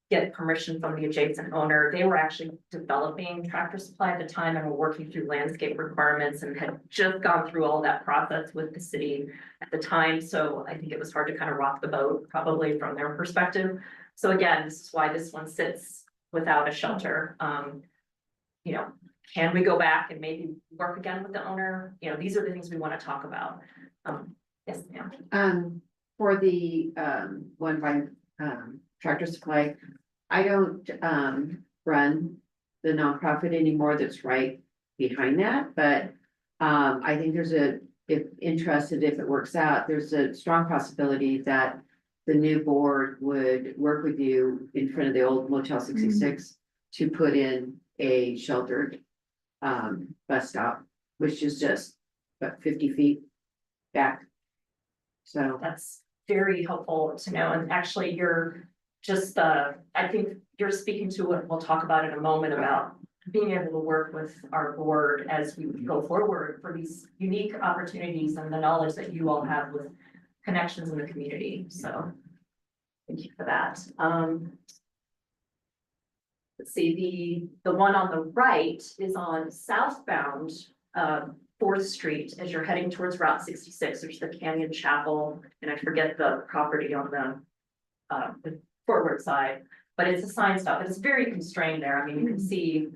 get permission from the adjacent owner. They were actually developing Tractor Supply at the time and were working through landscape requirements and had just gone through all that process with the city at the time. So I think it was hard to kind of rock the boat, probably from their perspective. So again, this is why this one sits without a shelter. You know, can we go back and maybe work again with the owner? You know, these are the things we want to talk about. Yes, ma'am. For the, one by, Tractor Supply, I don't, run the nonprofit anymore that's right behind that, but, I think there's if it works out, there's a strong possibility that the new board would work with you in front of the old Motel 66 to put in a sheltered, bus stop, which is just about 50 feet back. So That's very helpful to know. And actually, you're just, I think you're speaking to what we'll talk about in a moment about being able to work with our board as we go forward for these unique opportunities and the knowledge that you all have with connections in the community. So thank you for that. Let's see, the one on the right is on southbound 4th Street as you're heading towards Route 66. There's the Canyon Chapel, and I forget the property on the forward side, but it's a sign stop. It's very constrained there. I mean, you can see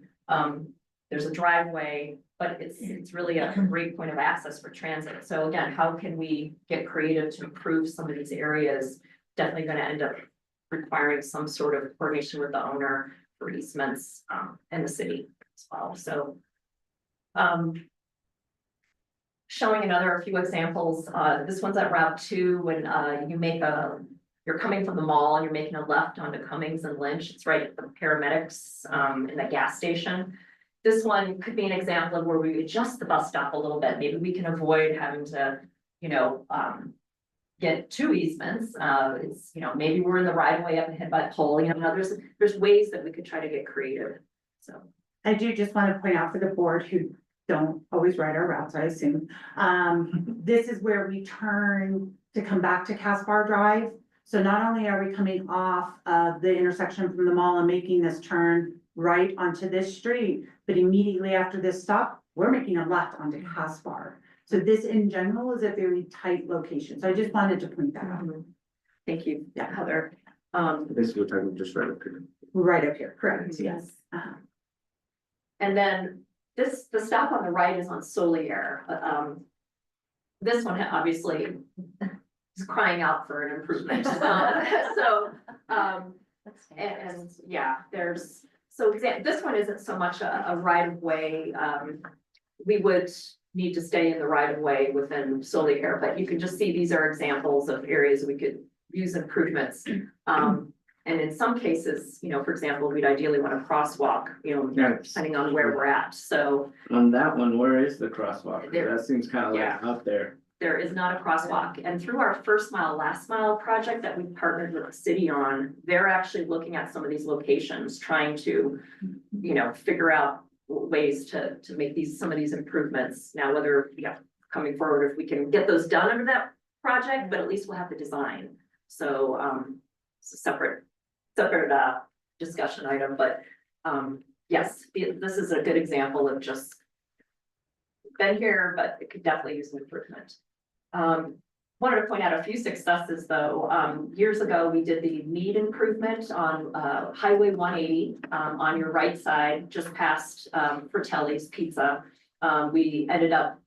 there's a driveway, but it's really a great point of access for transit. So again, how can we get creative to improve some of these areas? Definitely going to end up requiring some sort of coordination with the owner for easements and the city as well. So showing a few examples. This one's at Route 2 when you make a you're coming from the mall and you're making a left onto Cummings and Lynch, it's right at the paramedics, in the gas station. This one could be an example of where we adjust the bus stop a little bit, maybe we can avoid having to, get two easements, it's, maybe we're in the right of way up ahead by the pole, there's ways that we could try to get creative, so. I do just want to point out for the board who don't always ride our routes, I assume. This is where we turn to come back to Caspar Drive. So not only are we coming off of the intersection from the mall and making this turn right onto this street, but immediately after this stop, we're making a left onto Caspar. So this in general is a very tight location. So I just wanted to point that out. Thank you, Heather. Basically, we're talking just right up here. Right up here, correct, yes. And then the stop on the right is on Solier. This one obviously is crying out for an improvement. This one isn't so much a right of way. We would need to stay in the right of way within Solier, but you can just see these are examples of areas we could use improvements. And in some cases, for example, we'd ideally want a crosswalk, depending on where we're at, so. On that one, where is the crosswalk? There- That seems kind of like Yeah. up there. There is not a crosswalk, and through our first mile, last mile project that we partnered with the city on, they're actually looking at some of these locations, trying to, figure out ways to make some of these improvements. Now, whether, coming forward, if we can get those done under that project, but at least we'll have the design. So, it's a separate discussion item, but, yes, this is a good example of just been here, but it could definitely use an improvement. Wanted to point out a few successes though. Years ago, we did the Mead improvement on Highway 180 on your right side, just past Fratelli's Pizza. We ended up,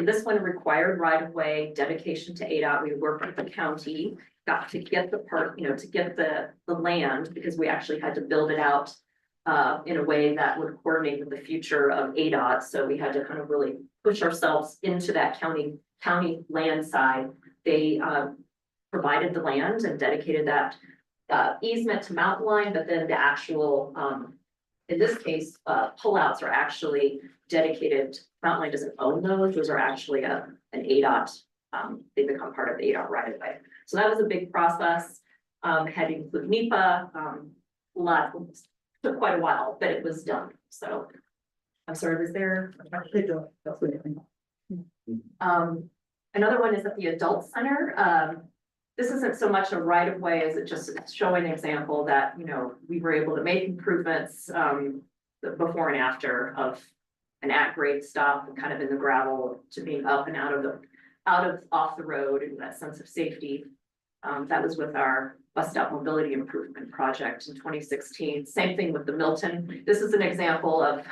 this one required right of way dedication to ADOT. We worked with the county, got to get the part, to get the land, because we actually had to build it out in a way that would coordinate with the future of ADOT. So we had to kind of really push ourselves into that county land side. They provided the land and dedicated that easement to Mountain Line, but then the actual, in this case, pullouts are actually dedicated. Mountain Line doesn't own those are actually an ADOT, they become part of the ADOT right away. So that was a big process, had to include NEPA, took quite a while, but it was done, so. I'm sorry, was there? Another one is at the adult center. This isn't so much a right of way as it just is showing an example that, we were able to make improvements, before and after of an at-grade stop, kind of in the gravel to being up and off the road, and that sense of safety. That was with our bus stop mobility improvement project in 2016. Same thing with the Milton. This is an example of,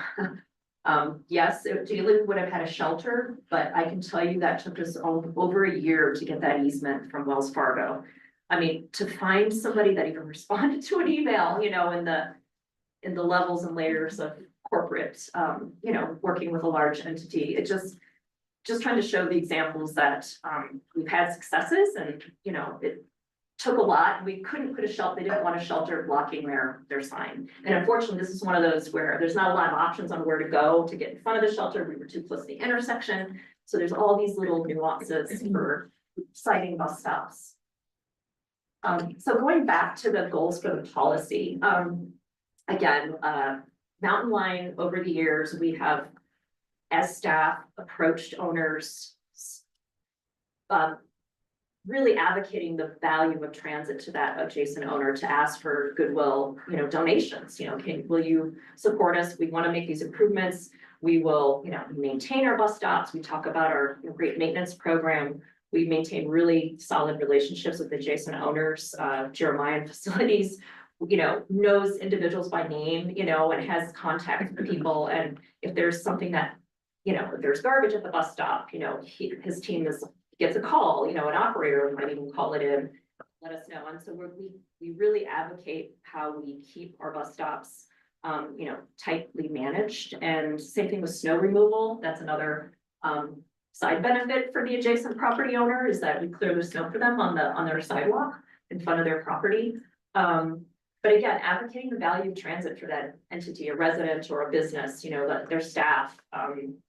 yes, ideally we would have had a shelter, but I can tell you that took us over a year to get that easement from Wells Fargo. I mean, to find somebody that even responded to an email, in the levels and layers of corporate, working with a large entity, it just trying to show the examples that, we've had successes and, it took a lot. We couldn't put a shelter, they didn't want a shelter blocking their sign. And unfortunately, this is one of those where there's not a lot of options on where to go to get in front of the shelter. We were too close to the intersection. So there's all these little nuances for citing bus stops. So going back to the goals for the policy, again, Mountain Line, over the years, we have, as staff, approached owners, really advocating the value of transit to that adjacent owner to ask for goodwill, donations, will you support us? We want to make these improvements. We will, maintain our bus stops. We talk about our great maintenance program. We maintain really solid relationships with adjacent owners. Jeremiah Facilities, knows individuals by name, and has contact with people. And if there's something that, if there's garbage at the bus stop, his team gets a call, an operator might even call it in, let us know. And so we really advocate how we keep our bus stops, tightly managed. And same thing with snow removal. That's another side benefit for the adjacent property owner, is that we clear the snow for them on their sidewalk. in front of their property. But again, advocating the value of transit for that entity, a resident or a business, you know, their staff,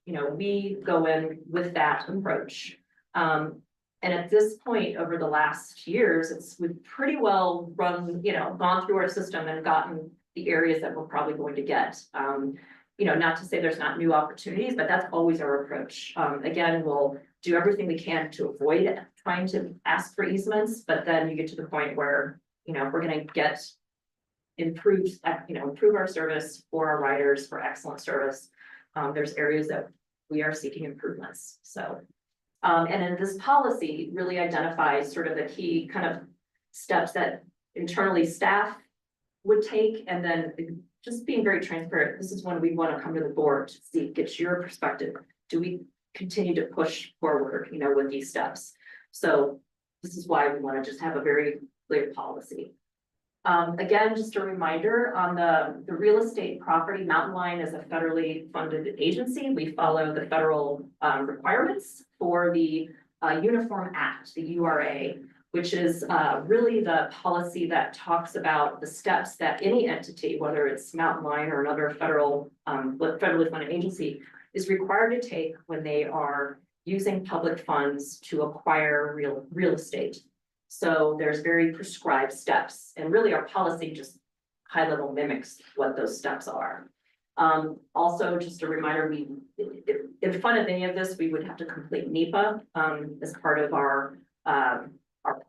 you know, we go in with that approach. And at this point, over the last years, we've pretty well run, you know, gone through our system and gotten the areas that we're probably going to get. You know, not to say there's not new opportunities, but that's always our approach. Again, we'll do everything we can to avoid trying to ask for easements, but then you get to the point where, you know, if we're gonna get improve our service for our riders, for excellent service. There's areas that we are seeking improvements, so. And then this policy really identifies sort of the key kind of steps that internally staff would take, and then just being very transparent. This is when we want to come to the board to see, get your perspective. Do we continue to push forward, you know, with these steps? So this is why we want to just have a very clear policy. Again, just a reminder on the real estate property, Mountain Line is a federally funded agency. We follow the federal requirements for the Uniform Act, the URA, which is really the policy that talks about the steps that any entity, whether it's Mountain Line or another federally funded agency, is required to take when they are using public funds to acquire real estate. So there's very prescribed steps, and really our policy just high level mimics what those steps are. Also, just a reminder, in front of any of this, we would have to complete NEPA as part of our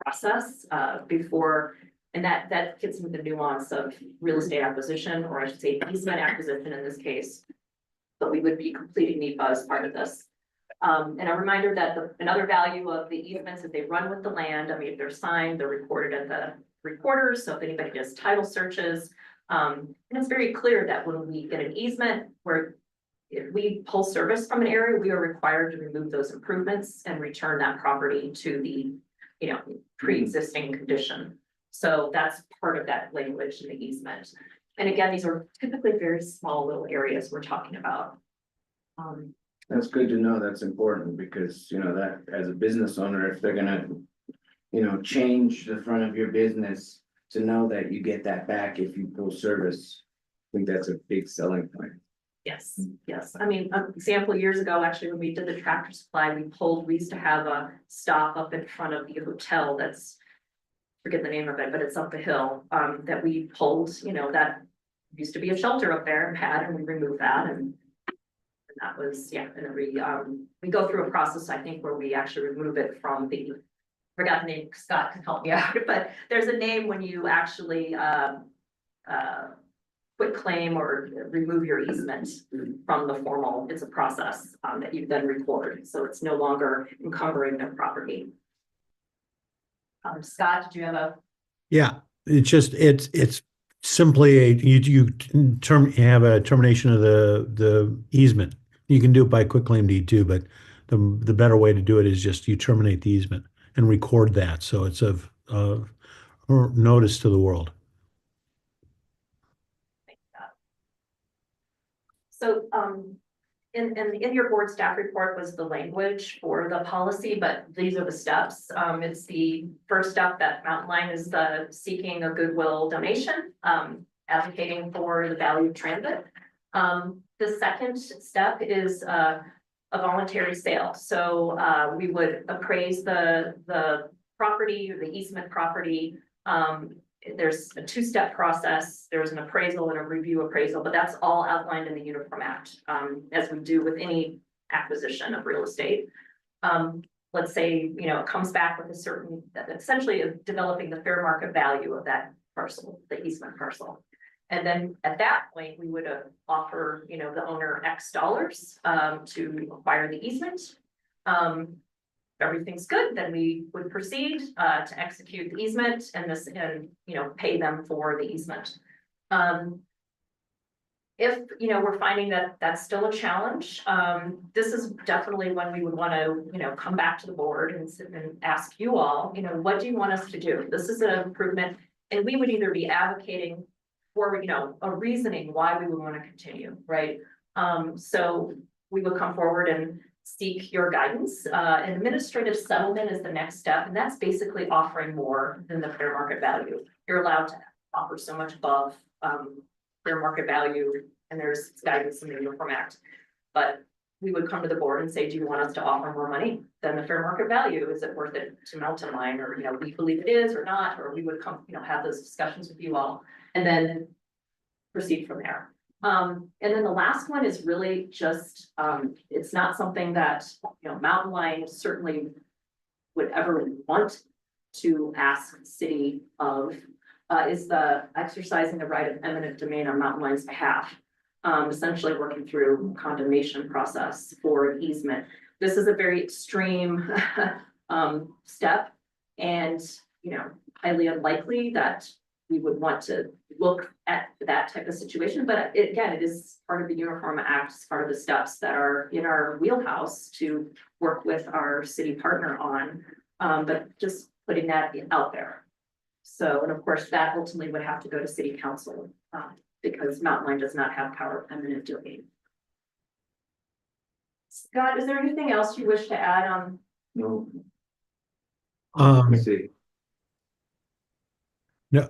process before, and that gets into the nuance of real estate acquisition, or I should say easement acquisition in this case. But we would be completing NEPA as part of this. And a reminder that another value of the easements is they run with the land. I mean, if they're signed, they're recorded at the recorders. So if anybody does title searches, and it's very clear that when we get an easement where if we pull service from an area, we are required to remove those improvements and return that property to the, you know, pre-existing condition. So that's part of that language in the easement. And again, these are typically very small little areas we're talking about. That's good to know. That's important because, you know, that as a business owner, if they're gonna, you know, change the front of your business, to know that you get that back if you pull service, I think that's a big selling point. Yes, yes. I mean, an example years ago, actually, when we did the Tractor Supply, we used to have a stop up in front of the hotel that's, forget the name of it, but it's up the hill, that we pulled, you know, that used to be a shelter up there and we removed that, and that was, yeah, and we go through a process, I think, where we actually remove it from the, forgot the name, Scott can help me out, but there's a name when you actually quit claim or remove your easement from the formal, it's a process that you then record, so it's no longer encumbering their property. Scott, did you have a? Yeah, it's just, it's simply you have a termination of the easement. You can do it by quitclaim deed too, but the better way to do it is just you terminate the easement and record that, so it's of notice to the world. So, in your board staff report was the language for the policy, but these are the steps. It's the first step that Mountain Line is seeking a goodwill donation, advocating for the value of transit. The second step is a voluntary sale. So we would appraise the property or the easement property. There's a two-step process. There's an appraisal and a review appraisal, but that's all outlined in the Uniform Act, as we do with any acquisition of real estate. Let's say, you know, it comes back with a certain, essentially developing the fair market value of that parcel, the easement parcel. And then at that point, we would offer, you know, the owner X dollars to acquire the easement. If everything's good, then we would proceed to execute the easement and you know, pay them for the easement. If, you know, we're finding that that's still a challenge, this is definitely when we would want to, you know, come back to the board and ask you all, you know, what do you want us to do? This is an improvement, and we would either be advocating for, you know, a reasoning why we would want to continue, right? So we would come forward and seek your guidance. An administrative settlement is the next step, and that's basically offering more than the fair market value. You're allowed to offer so much above fair market value, and there's guidance in the Uniform Act. But we would come to the board and say, do you want us to offer more money than the fair market value? Is it worth it to Mountain Line? Or, we believe it is or not, or we would come, have those discussions with you all and then proceed from there. And then the last one is really just, it's not something that, Mountain Line certainly would ever want to ask the city of, is the exercising the right of eminent domain on Mountain Line's behalf. Essentially working through condemnation process for an easement. This is a very extreme step and, highly unlikely that we would want to look at that type of situation. But again, it is part of the Uniform Act, it's part of the steps that are in our wheelhouse to work with our city partner on, but just putting that out there. So, and of course, that ultimately would have to go to city council. Because Mountain Line does not have power of eminent domain. Scott, is there anything else you wish to add on? No. Let's see. No,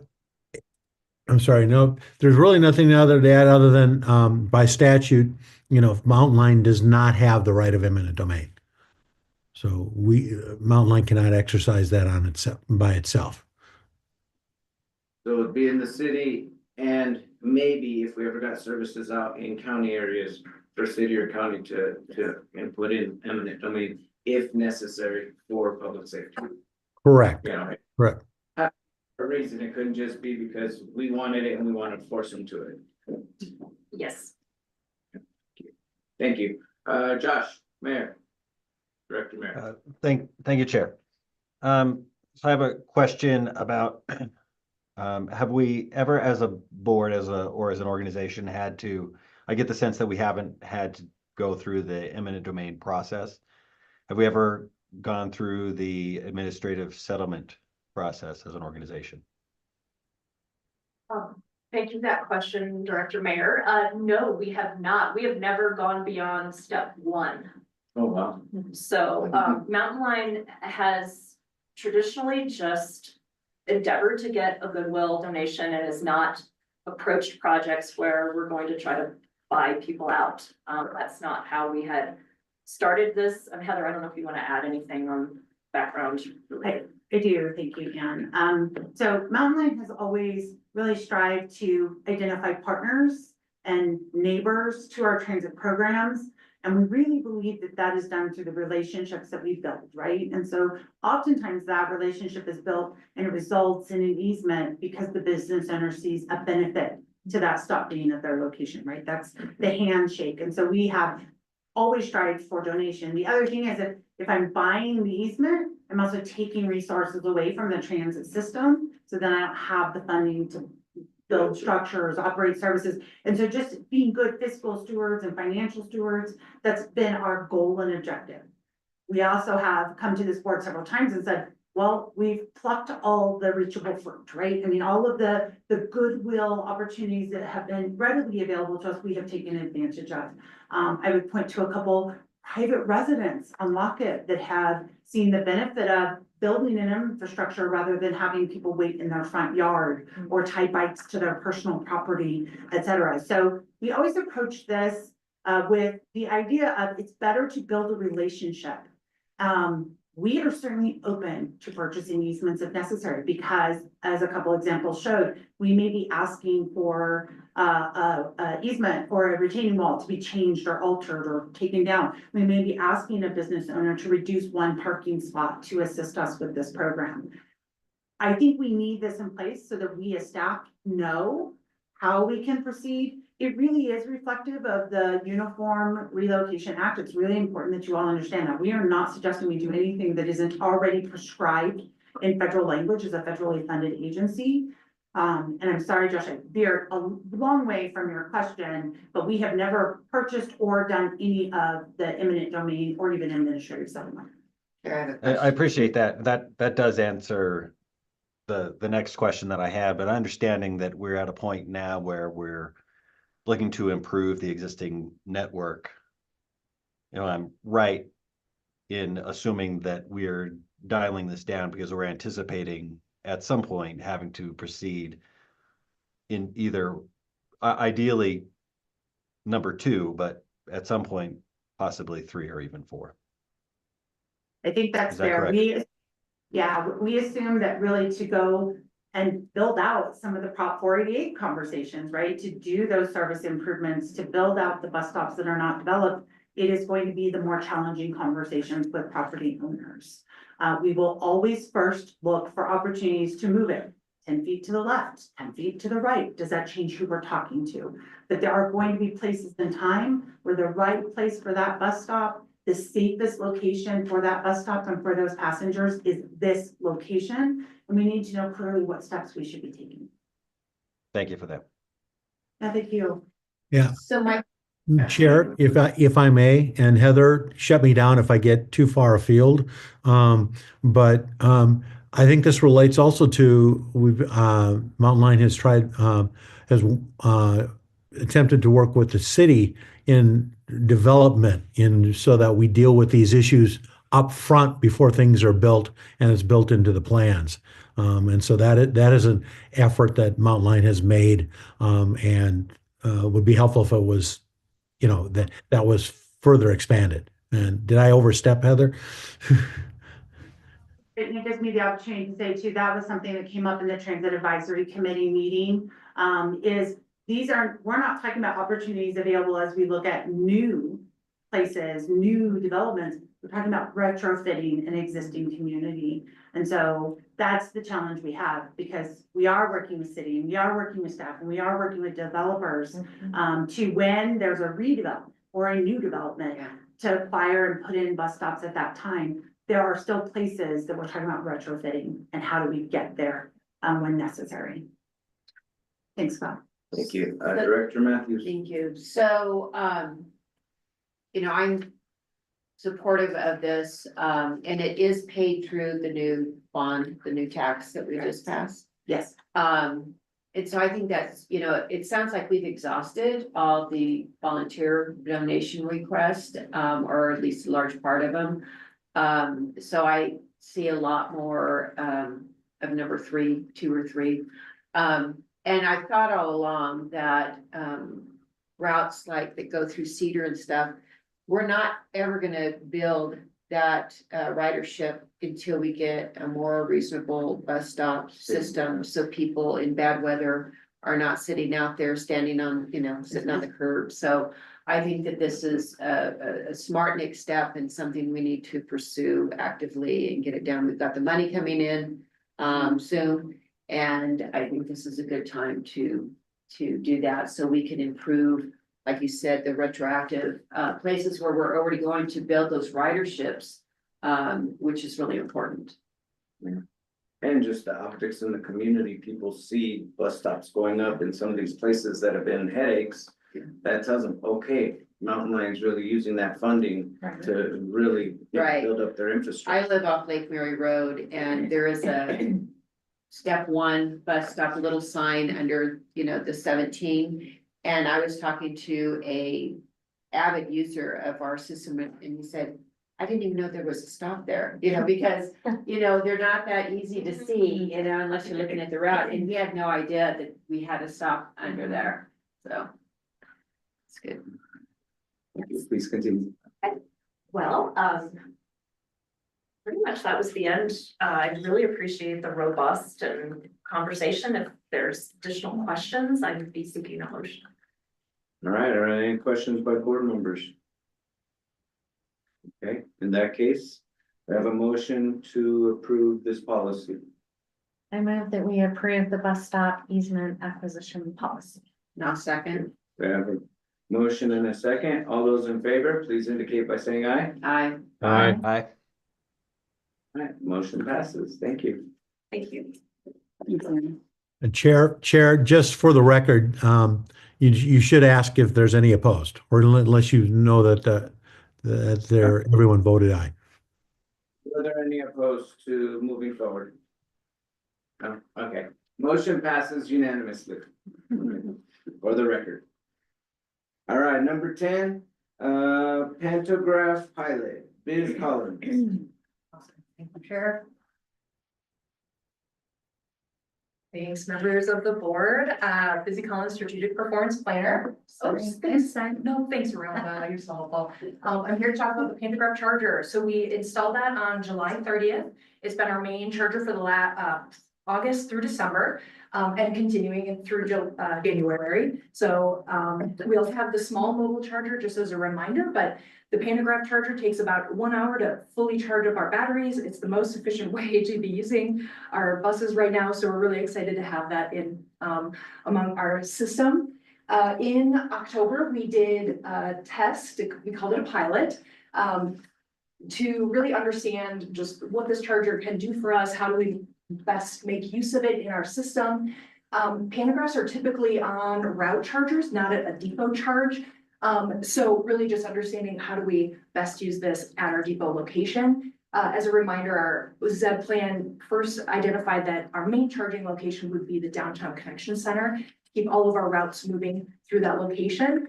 I'm sorry. No, there's really nothing other to add other than by statute, Mountain Line does not have the right of eminent domain. So Mountain Line cannot exercise that on itself by itself. So it'd be in the city, and maybe if we ever got services out in county areas for city or county to and put in eminent domain if necessary for public safety. Correct. Correct. A reason it couldn't just be because we wanted it and we want to force them to it. Yes. Thank you. Josh, Mayor, Director Mayor. Thank you, Chair. So I have a question about have we ever as a board, or as an organization had to, I get the sense that we haven't had to go through the eminent domain process. Have we ever gone through the administrative settlement process as an organization? Thank you for that question, Director Mayor. No, we have not. We have never gone beyond step one. Oh, wow. So Mountain Line has traditionally just endeavored to get a goodwill donation and has not approached projects where we're going to try to buy people out. That's not how we had started this. And Heather, I don't know if you want to add anything on background. I do, thank you, Ann. So Mountain Line has always really strived to identify partners and neighbors to our transit programs. And we really believe that that is done through the relationships that we've built, right? And so oftentimes that relationship is built and it results in an easement because the business owner sees a benefit to that stop being at their location, right? That's the handshake. And so we have always strived for donation. The other thing is if I'm buying the easement, I'm also taking resources away from the transit system. So then I don't have the funding to build structures, operate services. And so just being good fiscal stewards and financial stewards, that's been our goal and objective. We also have come to this board several times and said, well, we've plucked all the reachable fruit, right? I mean, all of the goodwill opportunities that have been readily available to us, we have taken advantage of. I would point to a couple private residents on Lockett that have seen the benefit of building an infrastructure rather than having people wait in their front yard or tie bikes to their personal property, et cetera. So we always approach this with the idea of it's better to build a relationship. We are certainly open to purchasing easements if necessary, because as a couple examples showed, we may be asking for a easement or a retaining wall to be changed or altered or taken down. We may be asking a business owner to reduce one parking spot to assist us with this program. I think we need this in place so that we as staff know how we can proceed. It really is reflective of the Uniform Relocation Act. It's really important that you all understand that. We are not suggesting we do anything that isn't already prescribed in federal language as a federally funded agency. And I'm sorry, Josh, I veered a long way from your question, but we have never purchased or done any of the eminent domain or even administrative settlement. I appreciate that. That does answer the next question that I had, but understanding that we're at a point now where we're looking to improve the existing network I'm right in assuming that we're dialing this down because we're anticipating at some point having to proceed in either ideally number 2, but at some point possibly 3 or even 4. I think that's Is that fair. correct? We assume that really to go and build out some of the Prop 488 conversations, right? To do those service improvements, to build out the bus stops that are not developed, it is going to be the more challenging conversations with property owners. We will always first look for opportunities to move it 10 feet to the left, 10 feet to the right. Does that change who we're talking to? But there are going to be places in time where the right place for that bus stop, the safest location for that bus stop and for those passengers is this location. And we need to know clearly what steps we should be taking. Thank you for that. No, thank you. Yeah. So my, Chair, if I may, and Heather, shut me down if I get too far afield. But I think this relates also to Mountain Line has attempted to work with the city in development so that we deal with these issues up front before things are built and it's built into the plans. And so that is an effort that Mountain Line has made, and would be helpful if it was, that was further expanded. And did I overstep, Heather? It gives me the opportunity to say too, that was something that came up in the Transit Advisory Committee meeting, we're not talking about opportunities available as we look at new places, new developments. We're talking about retrofitting an existing community. And so that's the challenge we have, because we are working with city and we are working with staff and we are working with developers to when there's a redevelopment or a new development to acquire and put in bus stops at that time. There are still places that we're talking about retrofitting and how do we get there when necessary. Thanks, Scott. Thank you. Director Matthews. thank you. So, I'm supportive of this, and it is paid through the new bond, the new tax that we just passed. Yes. And so I think that's, it sounds like we've exhausted all the volunteer donation requests, or at least a large part of them. So I see a lot more, of number 3, 2 or 3. And I thought all along that, routes like that go through Cedar and stuff, we're not ever gonna build that, ridership until we get a more reasonable bus stop system. So people in bad weather are not sitting out there standing on, sitting on the curb. So I think that this is a smart next step and something we need to pursue actively and get it down. We've got the money coming in soon. And I think this is a good time to do that so we can improve, like you said, the retroactive places where we're already going to build those riderships, which is really important. And just the optics in the community, people see bus stops going up in some of these places that have been headaches. That tells them, okay, Mountain Line's really using that funding to really Right. build up their infrastructure. I live off Lake Mary Road and there is a step 1 bus stop, a little sign under, the 17. And I was talking to a avid user of our system and he said, I didn't even know there was a stop there, because, they're not that easy to see, unless you're looking at the route. And he had no idea that we had a stop under there. So it's good. Please continue. Well, pretty much that was the end. I really appreciate the robust and conversation. If there's additional questions, I would be seeking a motion. All right, are there any questions by board members? Okay, in that case, I have a motion to approve this policy. I move that we approve the bus stop easement acquisition policy. Now second, We have a motion and a second. All those in favor, please indicate by saying aye. aye. Aye. Aye. All right, motion passes. Thank you. Thank you. And Chair, just for the record, you should ask if there's any opposed, or unless you know that everyone voted aye. Are there any opposed to moving forward? No, okay. Motion passes unanimously. For the record. All right, number 10, Pantograph pilot, Biz Collins. Thank you, Chair. Thanks, members of the board, Busy Collins, Strategic Performance Planner. Sorry. Thanks, no, thanks, Rhonda, you're so helpful. I'm here to talk about the Pantograph charger. So we installed that on July 30th. It's been our main charger for the August through December, and continuing through January. So we also have the small mobile charger, just as a reminder, but the Pantograph charger takes about 1 hour to fully charge up our batteries. It's the most efficient way to be using our buses right now. So we're really excited to have that in among our system. In October, we did a test, we called it a pilot, to really understand just what this charger can do for us. How do we best make use of it in our system? Pantographs are typically on route chargers, not at a depot charge. So really just understanding how do we best use this at our depot location. As a reminder, our ZEB plan first identified that our main charging location would be the downtown connection center, keep all of our routes moving through that location.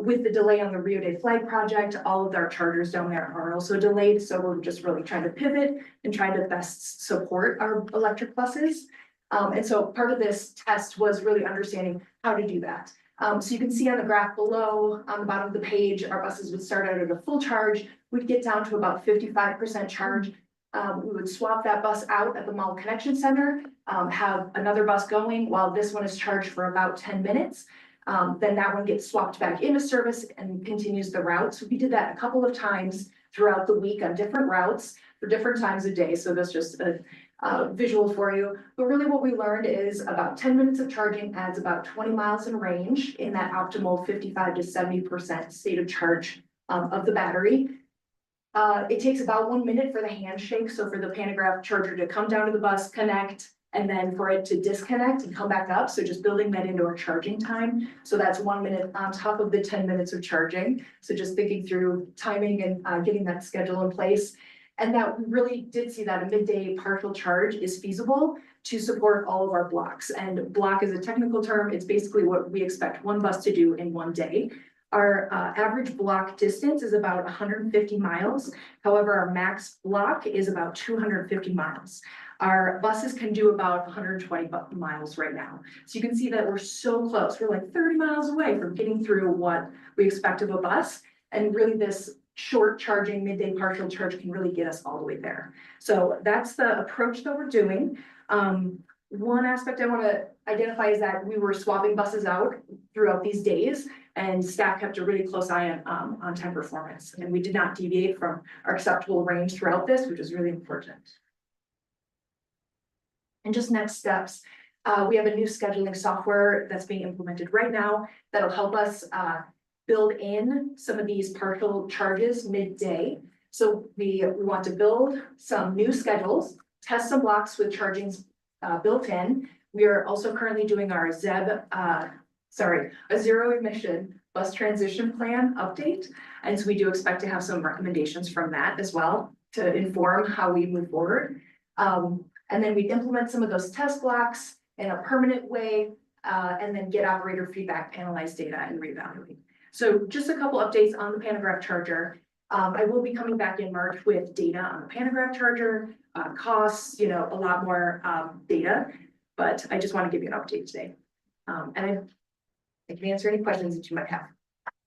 With the delay on the Rio de Flag project, all of our chargers down there are also delayed. So we're just really trying to pivot and try to best support our electric buses. And so part of this test was really understanding how to do that. So you can see on the graph below, on the bottom of the page, our buses would start out at a full charge. We'd get down to about 55% charge. We would swap that bus out at the mall connection center, have another bus going while this one is charged for about 10 minutes. Then that one gets swapped back into service and continues the route. So we did that a couple of times throughout the week on different routes for different times of day. So that's just a visual for you. But really what we learned is about 10 minutes of charging adds about 20 miles in range in that optimal 55 to 70% state of charge of the battery. It takes about 1 minute for the handshake. So for the Pantograph charger to come down to the bus, connect, and then for it to disconnect and come back up. So just building that into our charging time. So that's 1 minute on top of the 10 minutes of charging. So just thinking through timing and getting that schedule in place. And that we really did see that a midday partial charge is feasible to support all of our blocks. And block is a technical term. It's basically what we expect one bus to do in one day. Our average block distance is about 150 miles. However, our max block is about 250 miles. Our buses can do about 120 miles right now. So you can see that we're so close. We're like 30 miles away from getting through what we expect of a bus. And really this short charging midday partial charge can really get us all the way there. So that's the approach that we're doing. One aspect I want to identify is that we were swapping buses out throughout these days, and staff kept a really close eye on time performance. And we did not deviate from our acceptable range throughout this, which is really important. And just next steps, we have a new scheduling software that's being implemented right now that'll help us build in some of these partial charges midday. So we want to build some new schedules, test some blocks with chargings built in. We are also currently doing our ZEB, a zero emission bus transition plan update. And so we do expect to have some recommendations from that as well to inform how we move forward. And then we implement some of those test blocks in a permanent way, and then get operator feedback, analyze data, and reevaluate. So just a couple updates on the Pantograph charger. I will be coming back in March with data on the Pantograph charger, costs, a lot more data, but I just want to give you an update today. And I can answer any questions that you might have.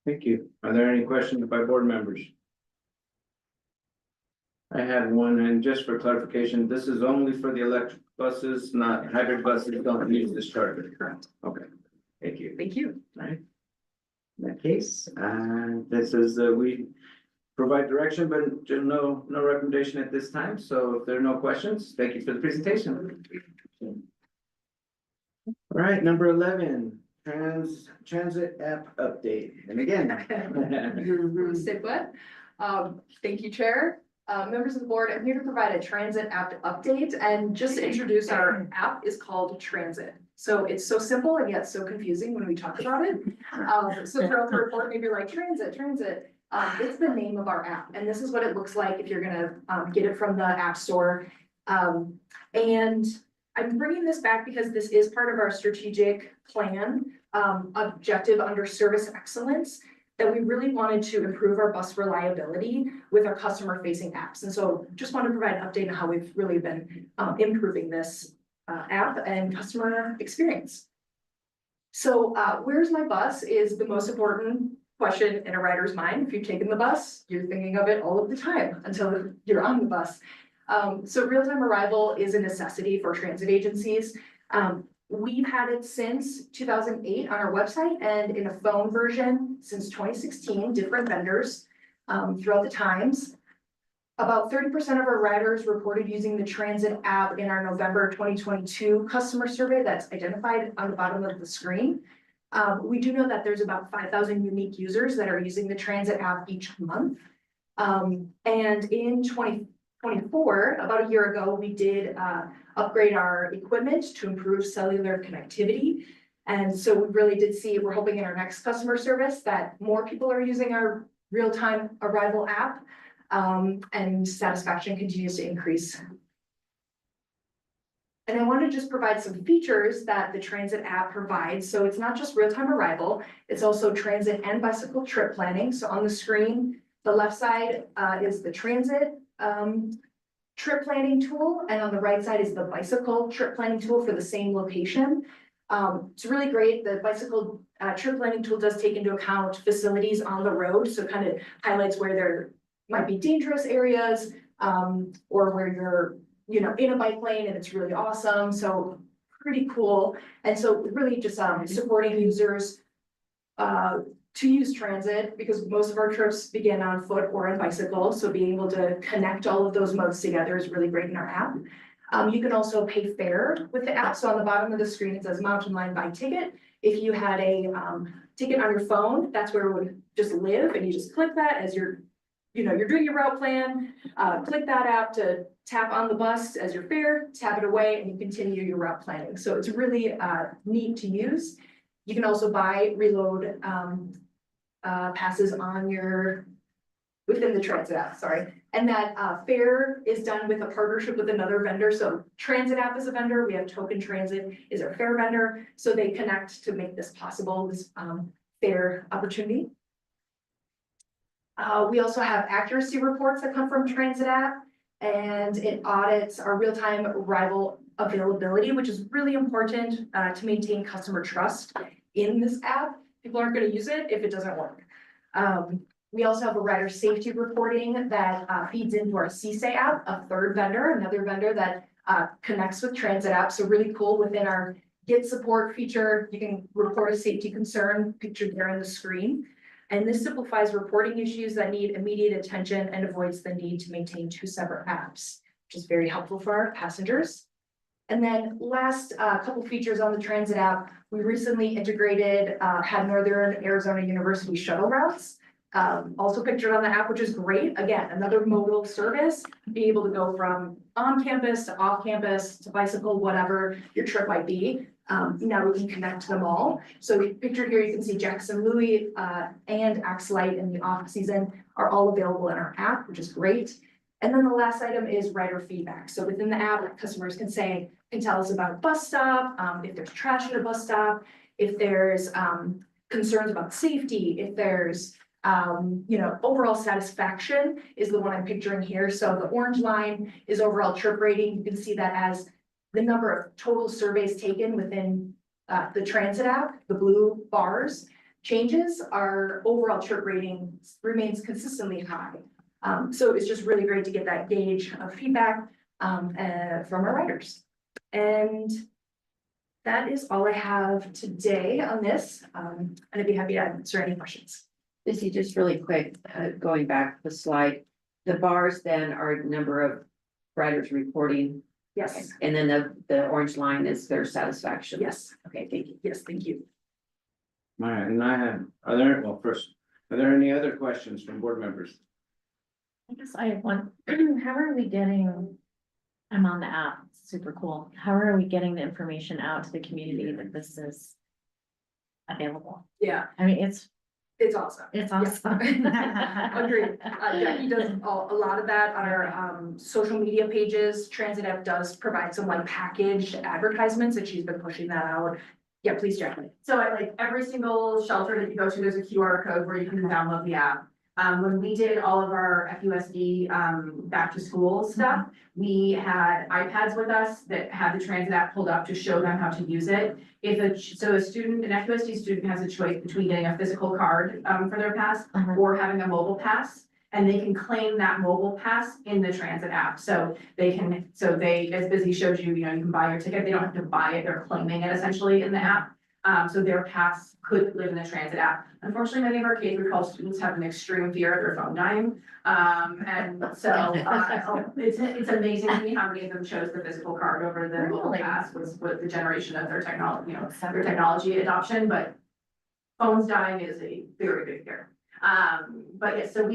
Thank you. Are there any questions by board members? I had one, and just for clarification, this is only for the electric buses, not hybrid buses, don't use this charger. Correct. Okay, thank you. Thank you. All right. In that case, this is, we provide direction, but just no recommendation at this time. So if there are no questions, thank you for the presentation. All right, number 11, transit app update. And again. Say what? Thank you, Chair. Members of the board, I'm here to provide a transit app update, and just to introduce our app is called Transit. So it's so simple and yet so confusing when we talk about it. So throughout the report, maybe you're like transit. It's the name of our app, and this is what it looks like if you're gonna get it from the App Store. And I'm bringing this back because this is part of our strategic plan objective under service excellence. that we really wanted to improve our bus reliability with our customer facing apps. And so just want to provide an update on how we've really been improving this app and customer experience. So where's my bus is the most important question in a rider's mind. If you've taken the bus, you're thinking of it all of the time until you're on the bus. So real-time arrival is a necessity for transit agencies. We've had it since 2008 on our website and in a phone version since 2016, different vendors throughout the times. About 30% of our riders reported using the transit app in our November 2022 customer survey that's identified on the bottom of the screen. We do know that there's about 5,000 unique users that are using the transit app each month. And in 2024, about a year ago, we did upgrade our equipment to improve cellular connectivity. And so we really did see, we're hoping in our next customer service that more people are using our real-time arrival app, and satisfaction continues to increase. And I want to just provide some features that the transit app provides. So it's not just real-time arrival, it's also transit and bicycle trip planning. So on the screen, the left side is the transit trip planning tool, and on the right side is the bicycle trip planning tool for the same location. It's really great. The bicycle trip planning tool does take into account facilities on the road, so kind of highlights where there might be dangerous areas, or where you're, you know, in a bike lane and it's really awesome. So pretty cool. And so really just supporting users to use transit, because most of our trips begin on foot or on bicycle. So being able to connect all of those modes together is really great in our app. You can also pay fare with the app. So on the bottom of the screen, it says Mountain Line Buy Ticket. If you had a ticket on your phone, that's where it would just live, and you just click that as you're, you know, you're doing your route plan, click that app to tap on the bus as your fare, tap it away, and you continue your route planning. So it's really neat to use. You can also buy, reload passes on within the transit app, sorry. And that fare is done with a partnership with another vendor. So transit app is a vendor, we have Token Transit is our fare vendor. So they connect to make this possible, this fare opportunity. We also have accuracy reports that come from transit app, and it audits our real-time arrival availability, which is really important to maintain customer trust in this app. People aren't going to use it if it doesn't work. We also have a rider safety reporting that feeds into our CSAY app, a third vendor, another vendor that connects with transit app. So really cool. Within our Get Support feature, you can report a safety concern pictured there on the screen. And this simplifies reporting issues that need immediate attention and avoids the need to maintain two separate apps, which is very helpful for our passengers. And then last couple features on the transit app, we recently integrated, had Northern Arizona University shuttle routes, also pictured on the app, which is great. Again, another modal service, being able to go from on campus to off campus to bicycle, whatever your trip might be. Now we can connect them all. So pictured here, you can see Jackson Louis and Axelite in the off season are all available in our app, which is great. And then the last item is rider feedback. So within the app, customers can tell us about a bus stop, if there's trash at a bus stop, if there's concerns about safety, if there's you know, overall satisfaction is the one I'm picturing here. So the orange line is overall trip rating. You can see that as the number of total surveys taken within the transit app. The blue bars changes, our overall trip rating remains consistently high. So it's just really great to get that gauge of feedback from our riders. And that is all I have today on this. And I'd be happy to answer any questions. Missy, just really quick, going back to the slide, the bars then are number of riders reporting. Yes. And then the orange line is their satisfaction. Yes. Okay, thank you. Yes, thank you. All right, and I have, are there any other questions from board members? I guess I have one. How are we getting, I'm on the app, it's super cool. How are we getting the information out to the community that this is available? Yeah, I mean, it's awesome. It's awesome. Agreed. Jackie does a lot of that on our social media pages. Transit app does provide some like packaged advertisements, and she's been pushing that out. Yeah, please check it. So at like every single shelter that you go to, there's a QR code where you can download the app. When we did all of our FUSD, back to school stuff, we had iPads with us that had the transit app pulled up to show them how to use it. So a student, an FUSD student has a choice between getting a physical card, for their pass or having a mobile pass. And they can claim that mobile pass in the transit app. So as Busy showed you, you can buy your ticket. They don't have to buy it. They're claiming it essentially in the app. So their pass could live in the transit app. Unfortunately, many of our K-12 students have an extreme fear of their phone dying. And so, it's amazing to me how many of them chose the physical card over the mobile Really? pass with the generation of their technology, their technology adoption, but phones dying is a very big fear. But yeah, so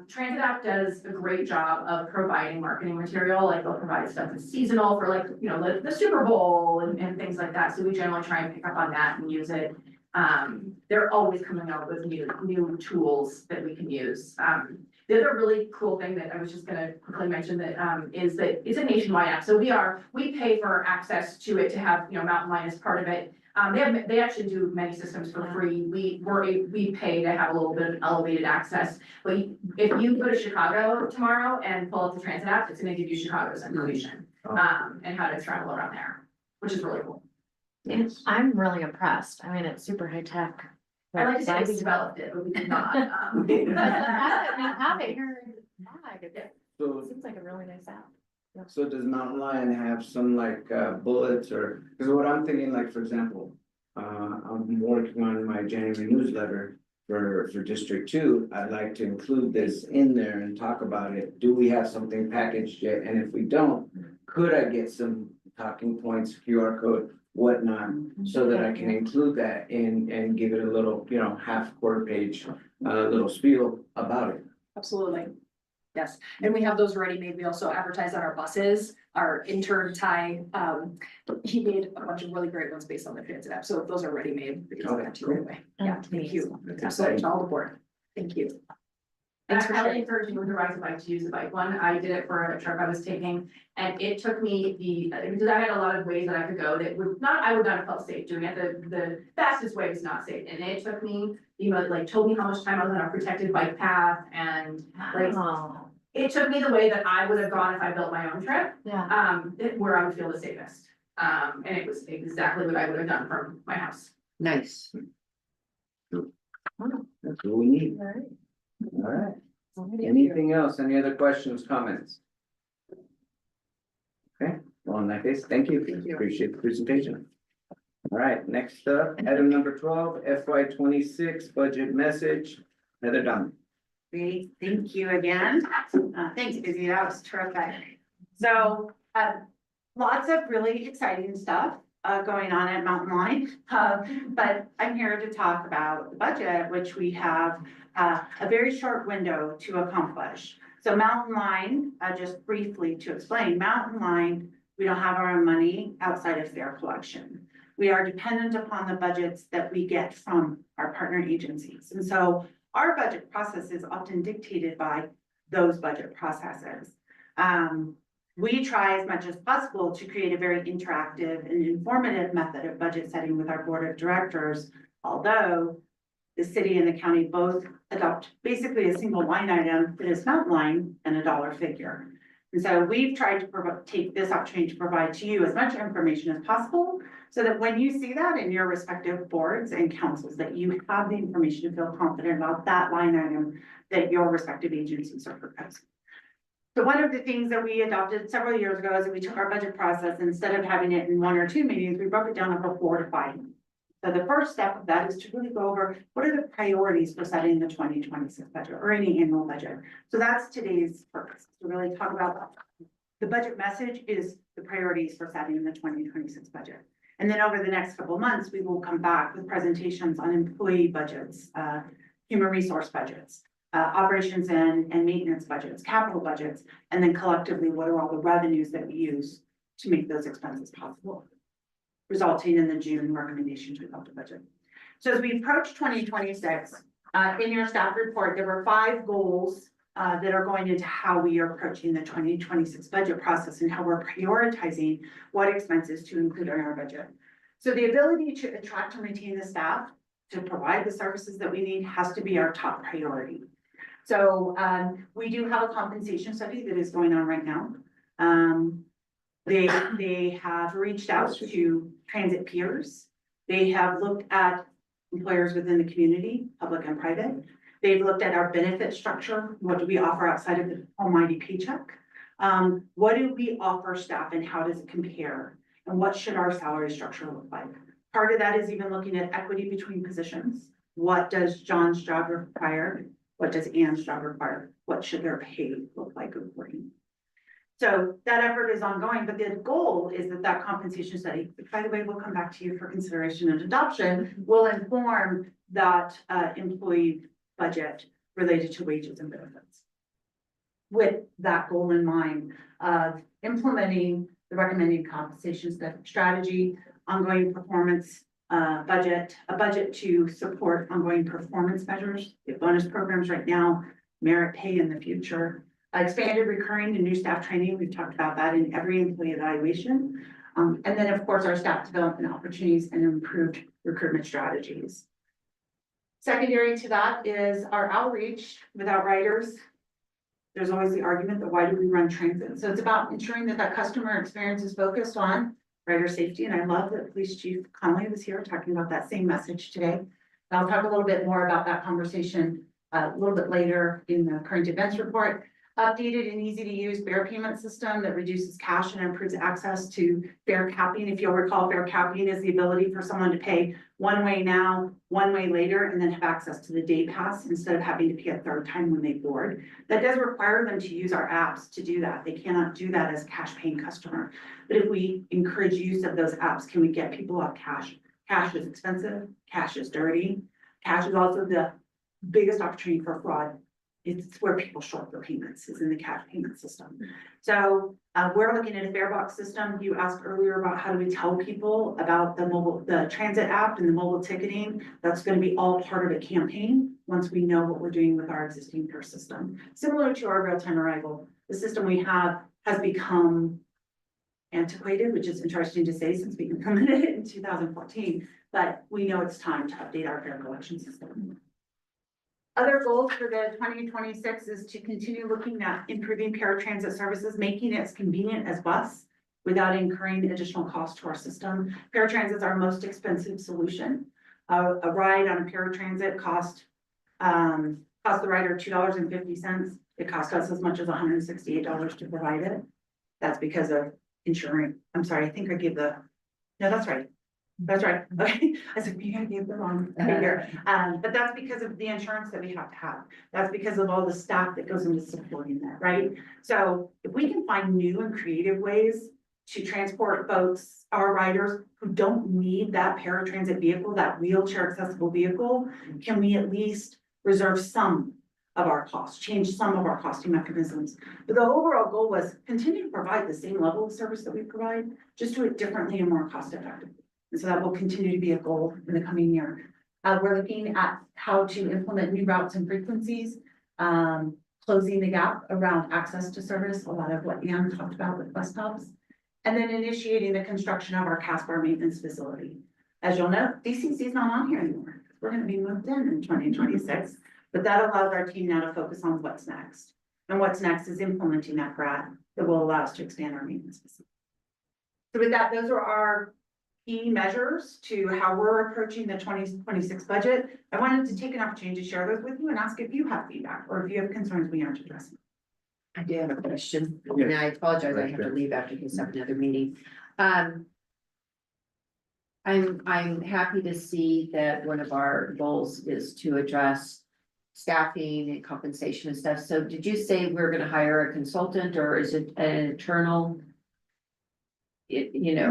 Transit app does a great job of providing marketing material, like they'll provide stuff that's seasonal for like, the Super Bowl and things like that. So we generally try and pick up on that and use it. They're always coming out with new tools that we can use. The other really cool thing that I was just gonna quickly mention that is that it's a nationwide app. So we pay for access to it to have, Mountain Lion as part of it. They actually do many systems for free. We pay to have a little bit of elevated access. But if you go to Chicago tomorrow and pull up the transit app, it's gonna give you Chicago's information, and how to travel around there, which is really cool. I'm really impressed. I mean, it's super high tech. I like to say we developed it, but we did not. We have it here. So, Seems like a really nice app. so does Mountain Lion have some like bullets or, because what I'm thinking, like, for example, I'm working on my January newsletter for District 2. I'd like to include this in there and talk about it. Do we have something packaged yet? And if we don't, could I get some talking points, QR code, whatnot, so that I can include that and give it a little, half quarter page, little spiel about it. Absolutely. Yes, and we have those ready made. We also advertise on our buses. Our intern Ty, he made a bunch of really great ones based on the transit app. So those are ready made. We can send that to you right away. Yeah, thank you. Absolutely, to all the board. Thank you. Thanks for I highly sharing. encourage you with the Rise a Bike to use the bike one. I did it for a trip I was taking. And it took me because I had a lot of ways that I could go that I would not have felt safe doing it. The fastest way was not safe. And it took me, told me how much time I was on a protected bike path and it took me the way that I would have gone if I built my own trip, Yeah. where I would feel the safest. And it was exactly what I would have done from my house. Nice. That's what we need. All right. Anything else? Any other questions, comments? Okay, well, in that case, thank you. Thank you. Appreciate the presentation. All right, next up, item number 12, FY26 budget message. Heather Dunn. Great, thank you again. Thanks, Busy, that was terrific. So, lots of really exciting stuff going on at Mountain Lion. But I'm here to talk about the budget, which we have a very short window to accomplish. So Mountain Lion, just briefly to explain, Mountain Lion, we don't have our own money outside of fare collection. We are dependent upon the budgets that we get from our partner agencies. And so our budget process is often dictated by those budget processes. We try as much as possible to create a very interactive and informative method of budget setting with our board of directors, although the city and the county both adopt basically a single line item that is Mountain Lion and a dollar figure. And so we've tried to take this opportunity to provide to you as much information as possible so that when you see that in your respective boards and councils, that you have the information to feel confident about that line item that your respective agencies are proposing. So one of the things that we adopted several years ago is that we took our budget process, instead of having it in 1 or 2 meetings, we broke it down over 4 to 5. So the first step of that is to really go over what are the priorities for setting the 2026 budget or any annual budget. So that's today's purpose, to really talk about the budget message is the priorities for setting the 2026 budget. And then over the next couple of months, we will come back with presentations on employee budgets, human resource budgets, operations and maintenance budgets, capital budgets, and then collectively, what are all the revenues that we use to make those expenses possible, resulting in the June recommendation to adopt a budget. So as we approach 2026, in your staff report, there were 5 goals that are going into how we are approaching the 2026 budget process and how we're prioritizing what expenses to include in our budget. So the ability to attract and retain the staff to provide the services that we need has to be our top priority. So, we do have a compensation study that is going on right now. They have reached out to transit peers. They have looked at employers within the community, public and private. They've looked at our benefit structure. What do we offer outside of the almighty paycheck? What do we offer staff and how does it compare? And what should our salary structure look like? Part of that is even looking at equity between positions. What does John's job require? What does Ann's job require? What should their pay look like accordingly? So that effort is ongoing, but the goal is that that compensation study, which by the way, will come back to you for consideration and adoption, will inform that employee budget related to wages and benefits. With that goal in mind of implementing the recommended compensation strategy, ongoing performance budget, a budget to support ongoing performance measures, the bonus programs right now, merit pay in the future, expanded recurring and new staff training. We've talked about that in every employee evaluation. And then of course, our staff development opportunities and improved recruitment strategies. Secondary to that is our outreach without riders. There's always the argument that why do we run transit? So it's about ensuring that that customer experience is focused on rider safety. And I love that Police Chief Conley was here talking about that same message today. And I'll talk a little bit more about that conversation a little bit later in the current events report. Updated and easy to use fare payment system that reduces cash and improves access to fare capping. If you'll recall, fare capping is the ability for someone to pay one way now, one way later, and then have access to the day pass instead of having to pay a third time when they board. That does require them to use our apps to do that. They cannot do that as a cash paying customer. But if we encourage use of those apps, can we get people off cash? Cash is expensive, cash is dirty. Cash is also the biggest opportunity for fraud. It's where people short their payments, is in the cash payment system. So we're looking at a fare box system. You asked earlier about how do we tell people about the transit app and the mobile ticketing. That's going to be all part of a campaign once we know what we're doing with our existing fare system. Similar to our real-time arrival, the system we have has become antiquated, which is interesting to say since we implemented it in 2014, but we know it's time to update our fare collection system. Other goals for the 2026 is to continue looking at improving paratransit services, making it as convenient as bus without incurring additional cost to our system. Paratransit is our most expensive solution. A ride on a paratransit cost the rider $2.50. It costs us as much as $168 to provide it. That's because of insurance. I'm sorry, I think I gave no, that's right. That's right. Okay. I said, maybe I gave the wrong figure. But that's because of the insurance that we have to have. That's because of all the staff that goes into supporting that, right? So if we can find new and creative ways to transport folks, our riders who don't need that paratransit vehicle, that wheelchair accessible vehicle, can we at least reserve some of our costs, change some of our costing mechanisms? But the overall goal was continue to provide the same level of service that we provide, just do it differently and more cost effectively. And so that will continue to be a goal in the coming year. We're looking at how to implement new routes and frequencies, closing the gap around access to service, a lot of what Ann talked about with bus stops, and then initiating the construction of our Casper maintenance facility. As you'll know, DCC is not on here anymore. We're going to be moved in 2026, but that allows our team now to focus on what's next. And what's next is implementing that grant that will allow us to expand our maintenance facility. So with that, those are our key measures to how we're approaching the 2026 budget. I wanted to take an opportunity to share those with you and ask if you have feedback or if you have concerns we aren't addressing. I do have a question, and I apologize, I have to leave after this have another meeting. I'm happy to see that one of our goals is to address staffing and compensation and stuff. So did you say we're gonna hire a consultant, or is it an internal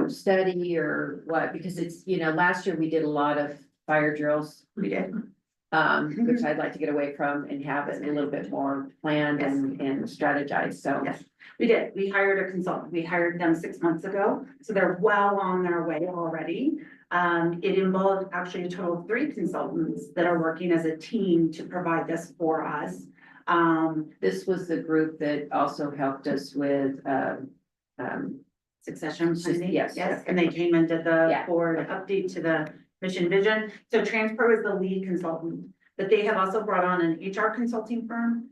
study or what? Because it's, last year we did a lot of fire drills. We did. Which I'd like to get away from and have it a little bit more planned and strategized, so. Yes, we did. We hired a consultant. We hired them 6 months ago, so they're well on their way already. It involved actually a total of 3 consultants that are working as a team to provide this for us. This was the group that also helped us with, succession planning. Yes. Yes, and they came and did the Yeah. board update to the mission vision. So Transpro is the lead consultant, but they have also brought on an HR consulting firm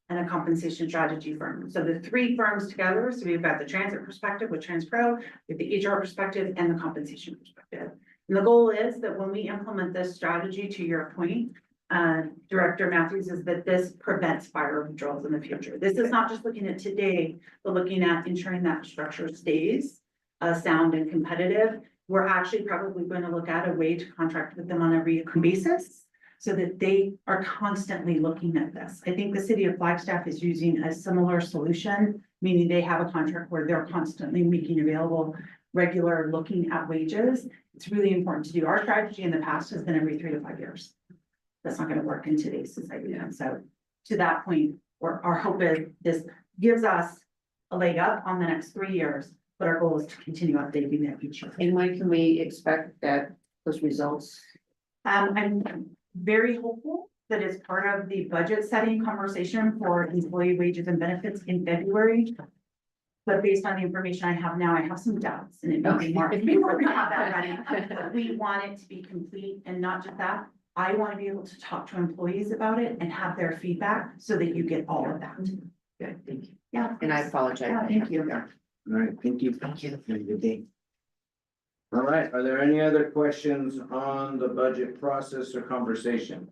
and a compensation strategy firm. So the three firms together, so we've got the transit perspective with Transpro, we have the HR perspective and the compensation perspective. And the goal is that when we implement this strategy, to your point, Director Matthews, is that this prevents fire withdrawals in the future. This is not just looking at today, but looking at ensuring that structure stays sound and competitive. We're actually probably going to look at a way to contract with them on a recurring basis so that they are constantly looking at this. I think the city of Flagstaff is using a similar solution, meaning they have a contract where they're constantly making available regular looking at wages. It's really important to do. Our strategy in the past has been every 3 to 5 years. That's not gonna work in today's society. And so to that point, our hope is this gives us a leg up on the next 3 years, but our goal is to continue updating that each year. And when can we expect that, those results? I'm very hopeful that it's part of the budget setting conversation for employee wages and benefits in February. But based on the information I have now, I have some doubts and it may be March before we have that ready. We want it to be complete, and not just that. I want to be able to talk to employees about it and have their feedback so that you get all of that. Good, thank you. Yeah. And I apologize. Yeah, thank you. All right, thank you. Thank you. Have a good day. All right, are there any other questions on the budget process or conversation?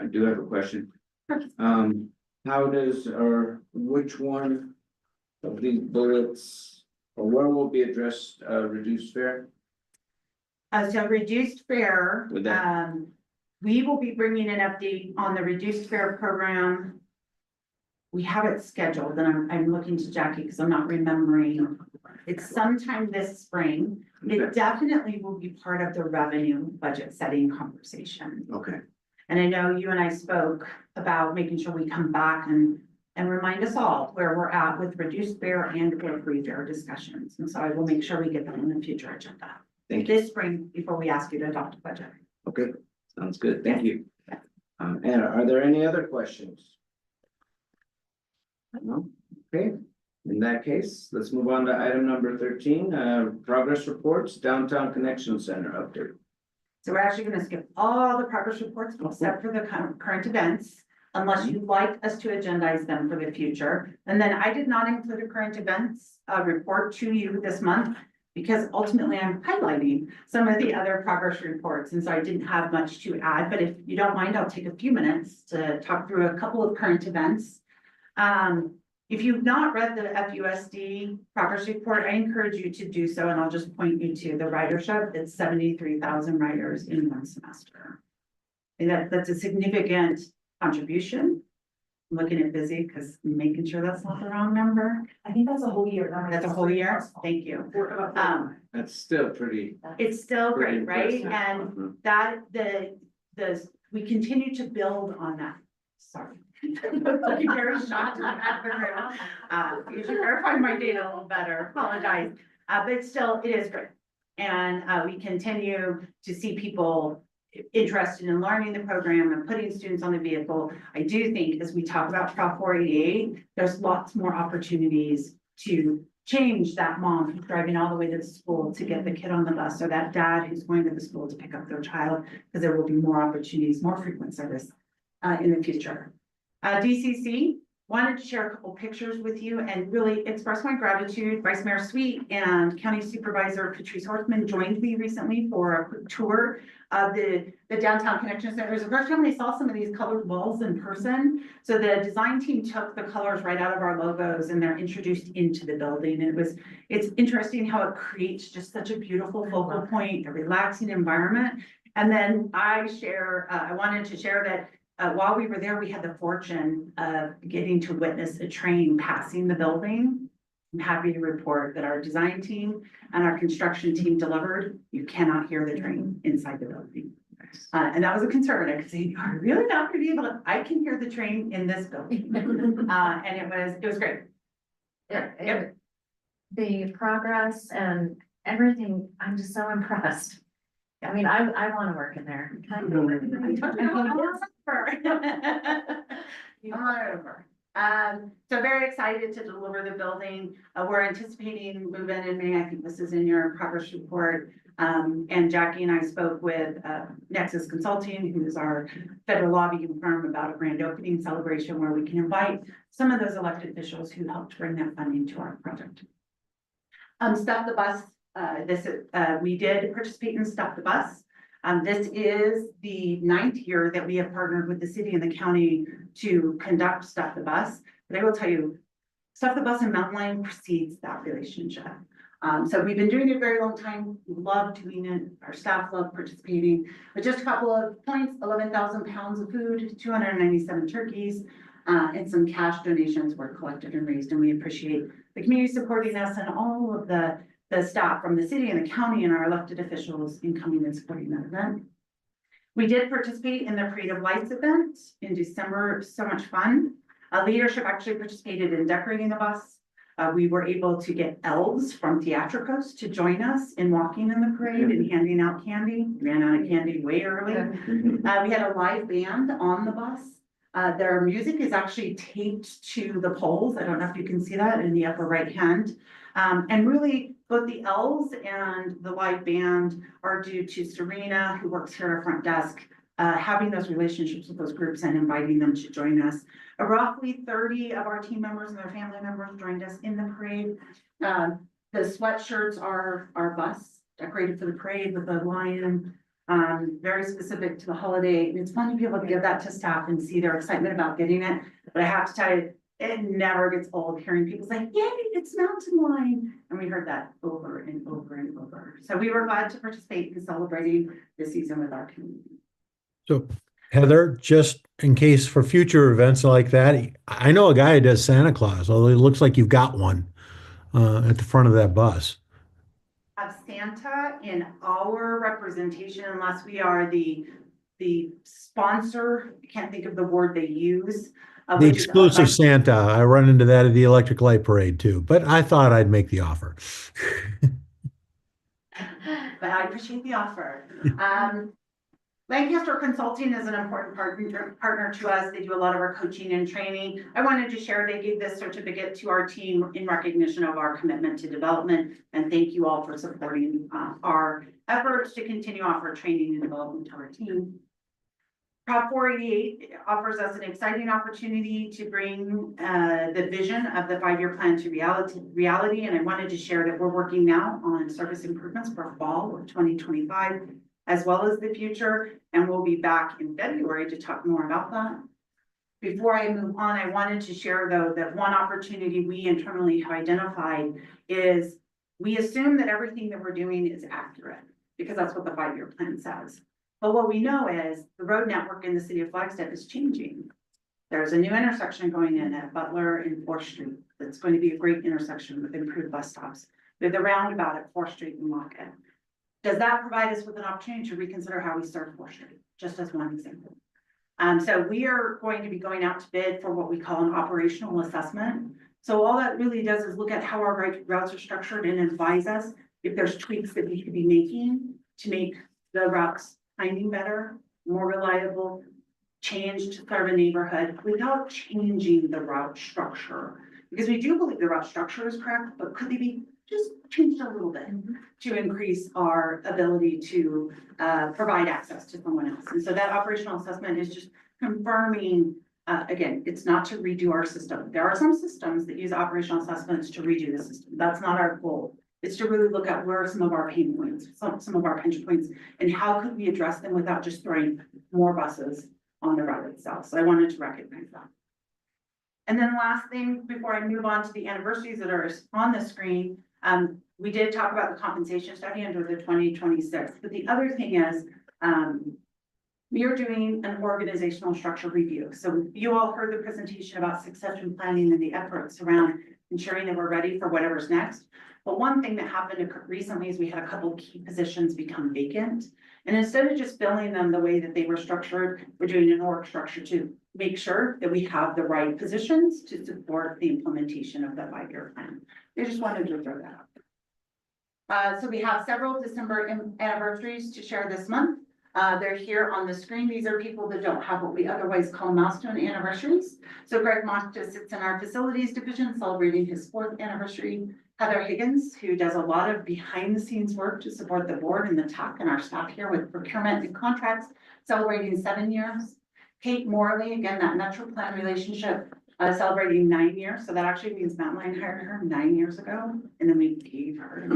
I do have a question. How does, or which one of these bullets, or where will be addressed, reduced fare? So reduced fare, With that. we will be bringing an update on the reduced fare program. We have it scheduled, and I'm looking to Jackie because I'm not remembering. It's sometime this spring. It definitely will be part of the revenue budget setting conversation. Okay, And I know you and I spoke about making sure we come back and remind us all where we're at with reduced fare and or free fare discussions. And so I will make sure we get that in the future agenda thank you. this spring before we ask you to adopt a budget. Okay, sounds good. Thank you. And are there any other questions? No? Okay, in that case, let's move on to item number 13, progress reports, Downtown Connection Center update. So we're actually gonna skip all the progress reports except for the current events, unless you'd like us to agendize them for the future. And then I did not include a current events report to you this month because ultimately I'm highlighting some of the other progress reports. And so I didn't have much to add, but if you don't mind, I'll take a few minutes to talk through a couple of current events. If you've not read the FUSD progress report, I encourage you to do so, and I'll just point you to the ridership. It's 73,000 riders in one semester. And that's a significant contribution. I'm looking at Busy because I'm making sure that's not the wrong number. I think that's a whole year. That's a whole year. Thank you. That's still pretty. It's still pretty great, right? impressive. And Mhm. that we continue to build on that. Sorry. Looking very shocked in the back of the room. You should verify my data a little better, apologize, but still, it is great. And we continue to see people interested in learning the program and putting students on the vehicle. I do think as we talk about Prop 488, there's lots more opportunities to change that mom who's driving all the way to the school to get the kid on the bus, or that dad who's going to the school to pick up their child, because there will be more opportunities, more frequent service in the future. DCC, wanted to share a couple pictures with you and really express my gratitude. Vice Mayor Sweet and County Supervisor Patrice Horstman joined me recently for a quick tour of the Downtown Connection Center. It was the first time we saw some of these colored walls in person. So the design team took the colors right out of our logos and they're introduced into the building. And it's interesting how it creates just such a beautiful focal point, a relaxing environment. And then I wanted to share that while we were there, we had the fortune of getting to witness a train passing the building. I'm happy to report that our design team and our construction team delivered. You cannot hear the train inside the building. And that was a concern. I could say, are we really not gonna be able to, I can hear the train in this building. And it was great. Yep. The progress and everything, I'm just so impressed. I mean, I want to work in there. Come on over. So very excited to deliver the building. We're anticipating move-in in May. I think this is in your progress report. And Jackie and I spoke with Nexus Consulting, who is our federal lobbying firm, about a grand opening celebration where we can invite some of those elected officials who helped bring that funding to our project. Stop the Bus, we did participate in Stop the Bus. This is the 9th year that we have partnered with the city and the county to conduct Stop the Bus. But I will tell you, Stop the Bus and Mountain Lion precedes that relationship. So we've been doing it a very long time. We love doing it. Our staff love participating. But just a couple of points: 11,000 pounds of food, 297 turkeys, and some cash donations were collected and raised. And we appreciate the community supporting us and all of the staff from the city and the county and our elected officials in coming and supporting that event. We did participate in the Creative Lights event in December. So much fun. Leadership actually participated in decorating the bus. We were able to get elves from Theatricos to join us in walking in the parade and handing out candy. Ran out of candy way early. We had a live band on the bus. Their music is actually taped to the poles. I don't know if you can see that in the upper right hand. And really, both the elves and the live band are due to Serena, who works here at front desk, having those relationships with those groups and inviting them to join us. Roughly 30 of our team members and their family members joined us in the parade. The sweatshirts are our bus, decorated for the parade with a lion, very specific to the holiday. And it's fun to be able to give that to staff and see their excitement about getting it. But I have to tell you, it never gets old hearing people say, "Yay, it's Mountain Lion." And we heard that over and over and over. So we were glad to participate in celebrating this season with our community. So Heather, just in case for future events like that, I know a guy who does Santa Claus, although it looks like you've got one at the front of that bus. Have Santa in our representation, unless we are the sponsor. I can't think of the word they use. The exclusive Santa. I run into that at the Electric Light Parade too, but I thought I'd make the offer. But I appreciate the offer. Lancaster Consulting is an important partner to us. They do a lot of our coaching and training. I wanted to share, they gave this certificate to our team in recognition of our commitment to development. And thank you all for supporting our efforts to continue offer training and development to our team. Prop 488 offers us an exciting opportunity to bring the vision of the 5-year plan to reality. And I wanted to share that we're working now on service improvements for fall of 2025, as well as the future. And we'll be back in February to talk more about that. Before I move on, I wanted to share though that one opportunity we internally have identified is we assume that everything that we're doing is accurate because that's what the 5-year plan says. But what we know is the road network in the city of Flagstaff is changing. There's a new intersection going in at Butler and 4th Street. That's going to be a great intersection with improved bus stops. We have the roundabout at 4th Street and Lockett. Does that provide us with an opportunity to reconsider how we serve 4th Street? Just as one example. So we are going to be going out to bid for what we call an operational assessment. So all that really does is look at how our routes are structured and advise us if there's tweaks that we could be making to make the routes timing better, more reliable, change to serve a neighborhood without changing the route structure. Because we do believe the route structure is correct, but could they be just changed a little bit to increase our ability to provide access to someone else? And so that operational assessment is just confirming, again, it's not to redo our system. There are some systems that use operational assessments to redo the system. That's not our goal. It's to really look at where are some of our pain points, some of our pinch points, and how could we address them without just throwing more buses on the route itself. So I wanted to recognize that. And then last thing, before I move on to the anniversaries that are on the screen, we did talk about the compensation study under the 2026. But the other thing is, we are doing an organizational structure review. So you all heard the presentation about succession planning and the efforts around ensuring that we're ready for whatever's next. But one thing that happened recently is we had a couple of key positions become vacant. And instead of just filling them the way that they were structured, we're doing an org structure to make sure that we have the right positions to support the implementation of the 5-year plan. I just wanted to throw that out. So we have several December anniversaries to share this month. They're here on the screen. These are people that don't have what we otherwise call milestone anniversaries. So Greg Monta sits in our facilities division celebrating his 4th anniversary. Heather Higgins, who does a lot of behind the scenes work to support the board and the TAC and our staff here with procurement and contracts, celebrating 7 years. Kate Morley, again, that Metro Plan relationship, celebrating 9 years. So that actually means Mountain Line hired her 9 years ago, and then we gave her.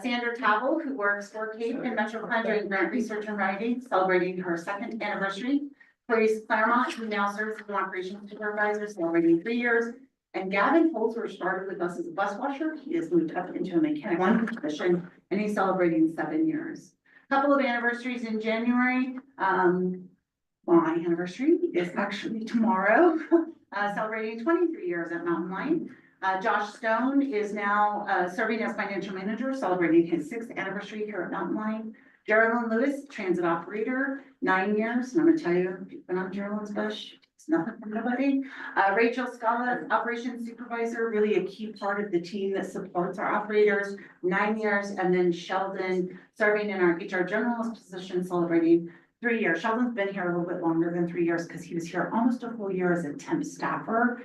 Sandra Tavel, who works for Kate in Metro Plan doing grant research and writing, celebrating her 2nd anniversary. Clarice Claremont, who now serves as an operations supervisor, celebrating 3 years. And Gavin Holzer started with us as a bus washer. He has moved up into a mechanic 1 position, and he's celebrating 7 years. Couple of anniversaries in January. My anniversary is actually tomorrow, celebrating 23 years at Mountain Line. Josh Stone is now serving as financial manager, celebrating his 6th anniversary here at Mountain Line. Geraldine Lewis, transit operator, 9 years. And I'm gonna tell you, if you've been on Geraldine's bus, it's nothing for nobody. Rachel Scala, operations supervisor, really a key part of the team that supports our operators, 9 years. And then Sheldon, serving in our HR generalist position, celebrating 3 years. Sheldon's been here a little bit longer than 3 years because he was here almost a full year as a temp staffer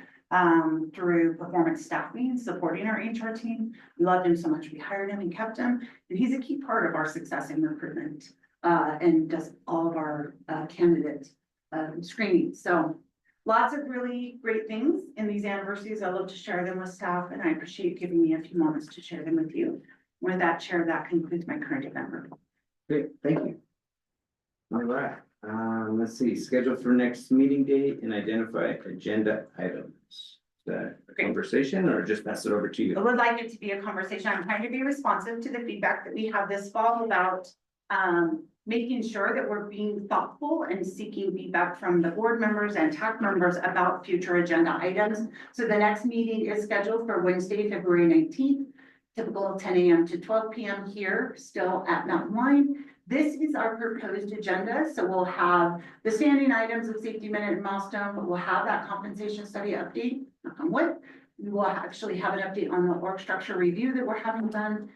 through performance staffing, supporting our HR team. We loved him so much, we hired him and kept him. And he's a key part of our success in recruitment and does all of our candidate screening. So lots of really great things in these anniversaries. I love to share them with staff, and I appreciate giving me a few moments to share them with you. With that, Chair, that concludes my current event report. Great, thank you. All right, let's see, schedule for next meeting date and identify agenda items. Is that a conversation or just pass it over to you? I would like it to be a conversation. I'm trying to be responsive to the feedback that we have this fall about making sure that we're being thoughtful and seeking feedback from the board members and TAC members about future agenda items. So the next meeting is scheduled for Wednesday, February 19th, typical 10 a.m. to 12 p.m. here, still at Mountain Line. This is our proposed agenda, so we'll have the standing items of safety minute and milestone, but we'll have that compensation study update. Knock on wood. We will actually have an update on the org structure review that we're having done,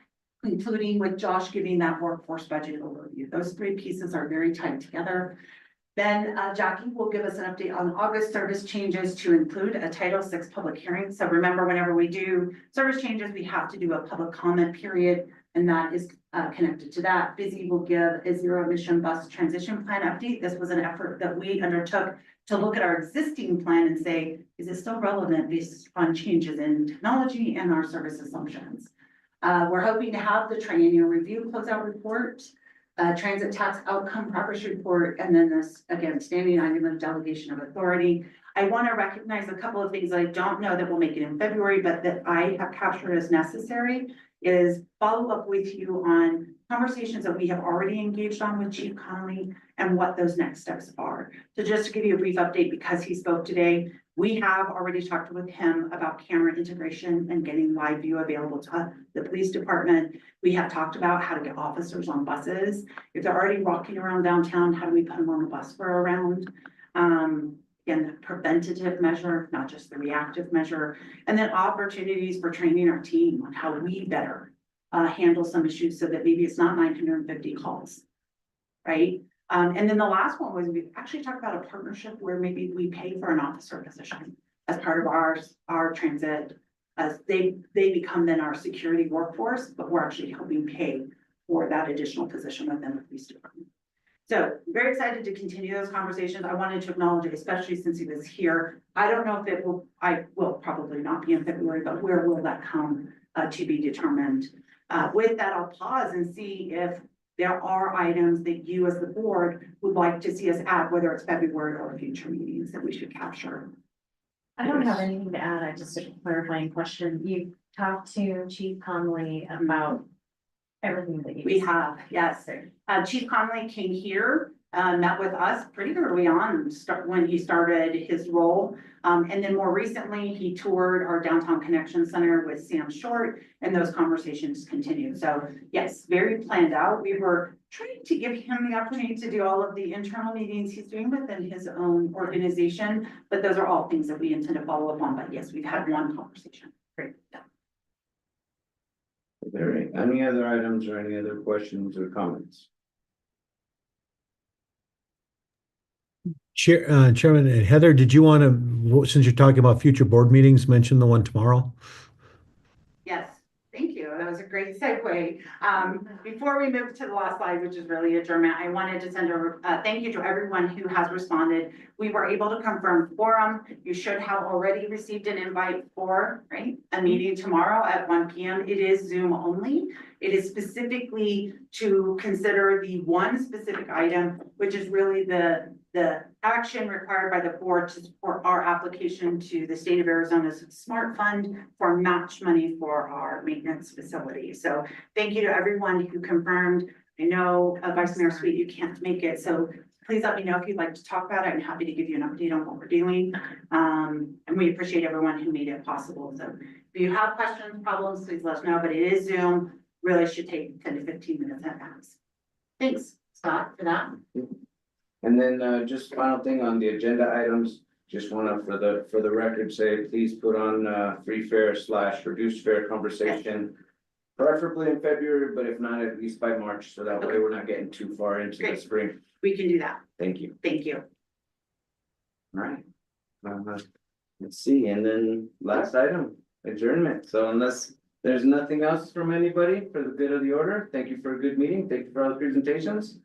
including with Josh giving that workforce budget overview. Those 3 pieces are very tied together. Then Jackie will give us an update on August service changes to include a Title VI public hearing. So remember, whenever we do service changes, we have to do a public comment period, and that is connected to that. Busy will give a zero emission bus transition plan update. This was an effort that we undertook to look at our existing plan and say, is it still relevant based on changes in technology and our service assumptions? We're hoping to have the triennial review closeout report, transit tax outcome progress report, and then this, again, standing item of delegation of authority. I want to recognize a couple of things I don't know that will make it in February, but that I have captured as necessary is follow up with you on conversations that we have already engaged on with Chief Connolly and what those next steps are. So just to give you a brief update, because he spoke today, we have already talked with him about camera integration and getting live view available to the police department. We have talked about how to get officers on buses. If they're already walking around downtown, how do we put them on the bus for a round? Again, the preventative measure, not just the reactive measure, and then opportunities for training our team on how we better handle some issues so that maybe it's not 950 calls, right? And then the last one was we actually talked about a partnership where maybe we pay for an officer position as part of our transit, as they become then our security workforce, but we're actually helping pay for that additional position within the police department. So very excited to continue those conversations. I wanted to acknowledge it, especially since he was here. I don't know if I will probably not be in February, but where will that come to be determined? With that, I'll pause and see if there are items that you as the board would like to see us add, whether it's February or future meetings that we should capture. I don't have anything to add. I just a clarifying question. You talked to Chief Connolly about everything that We have, yes. Chief Connolly came here, met with us pretty early on, when he started his role. And then more recently, he toured our Downtown Connection Center with Sam Short, and those conversations continue. So yes, very planned out. We were trying to give him the opportunity to do all of the internal meetings he's doing within his own organization, but those are all things that we intend to follow up on. But yes, we've had one conversation. Great. Yeah. Are there any other items or any other questions or comments? Chairman Heather, did you want to, since you're talking about future board meetings, mention the one tomorrow? Yes, thank you. That was a great segue. Before we move to the last slide, which is really adjournment, I wanted to send a thank you to everyone who has responded. We were able to confirm quorum. You should have already received an invite for, right, a meeting tomorrow at 1 p.m. It is Zoom only. It is specifically to consider the one specific item, which is really the action required by the board to support our application to the state of Arizona's SMART Fund for match money for our maintenance facility. So thank you to everyone who confirmed. I know Vice Mayor Sweet, you can't make it, so please let me know if you'd like to talk about it. I'm happy to give you an update on what we're doing. And we appreciate everyone who made it possible. So if you have questions, problems, please let us know, but it is Zoom. Really should take 10 to 15 minutes at max. Thanks, Scott, for that. And then just final thing on the agenda items, just wanna for the record say, please put on free fare / reduced fare conversation. Preferably in February, but if not, at least by March, so that way we're not getting too far into the Great. spring. We can do that. Thank you. Thank you. All right. Let's see, and then last item, adjournment. So unless there's nothing else from anybody for the good of the order, thank you for a good meeting. Thank you for all the presentations.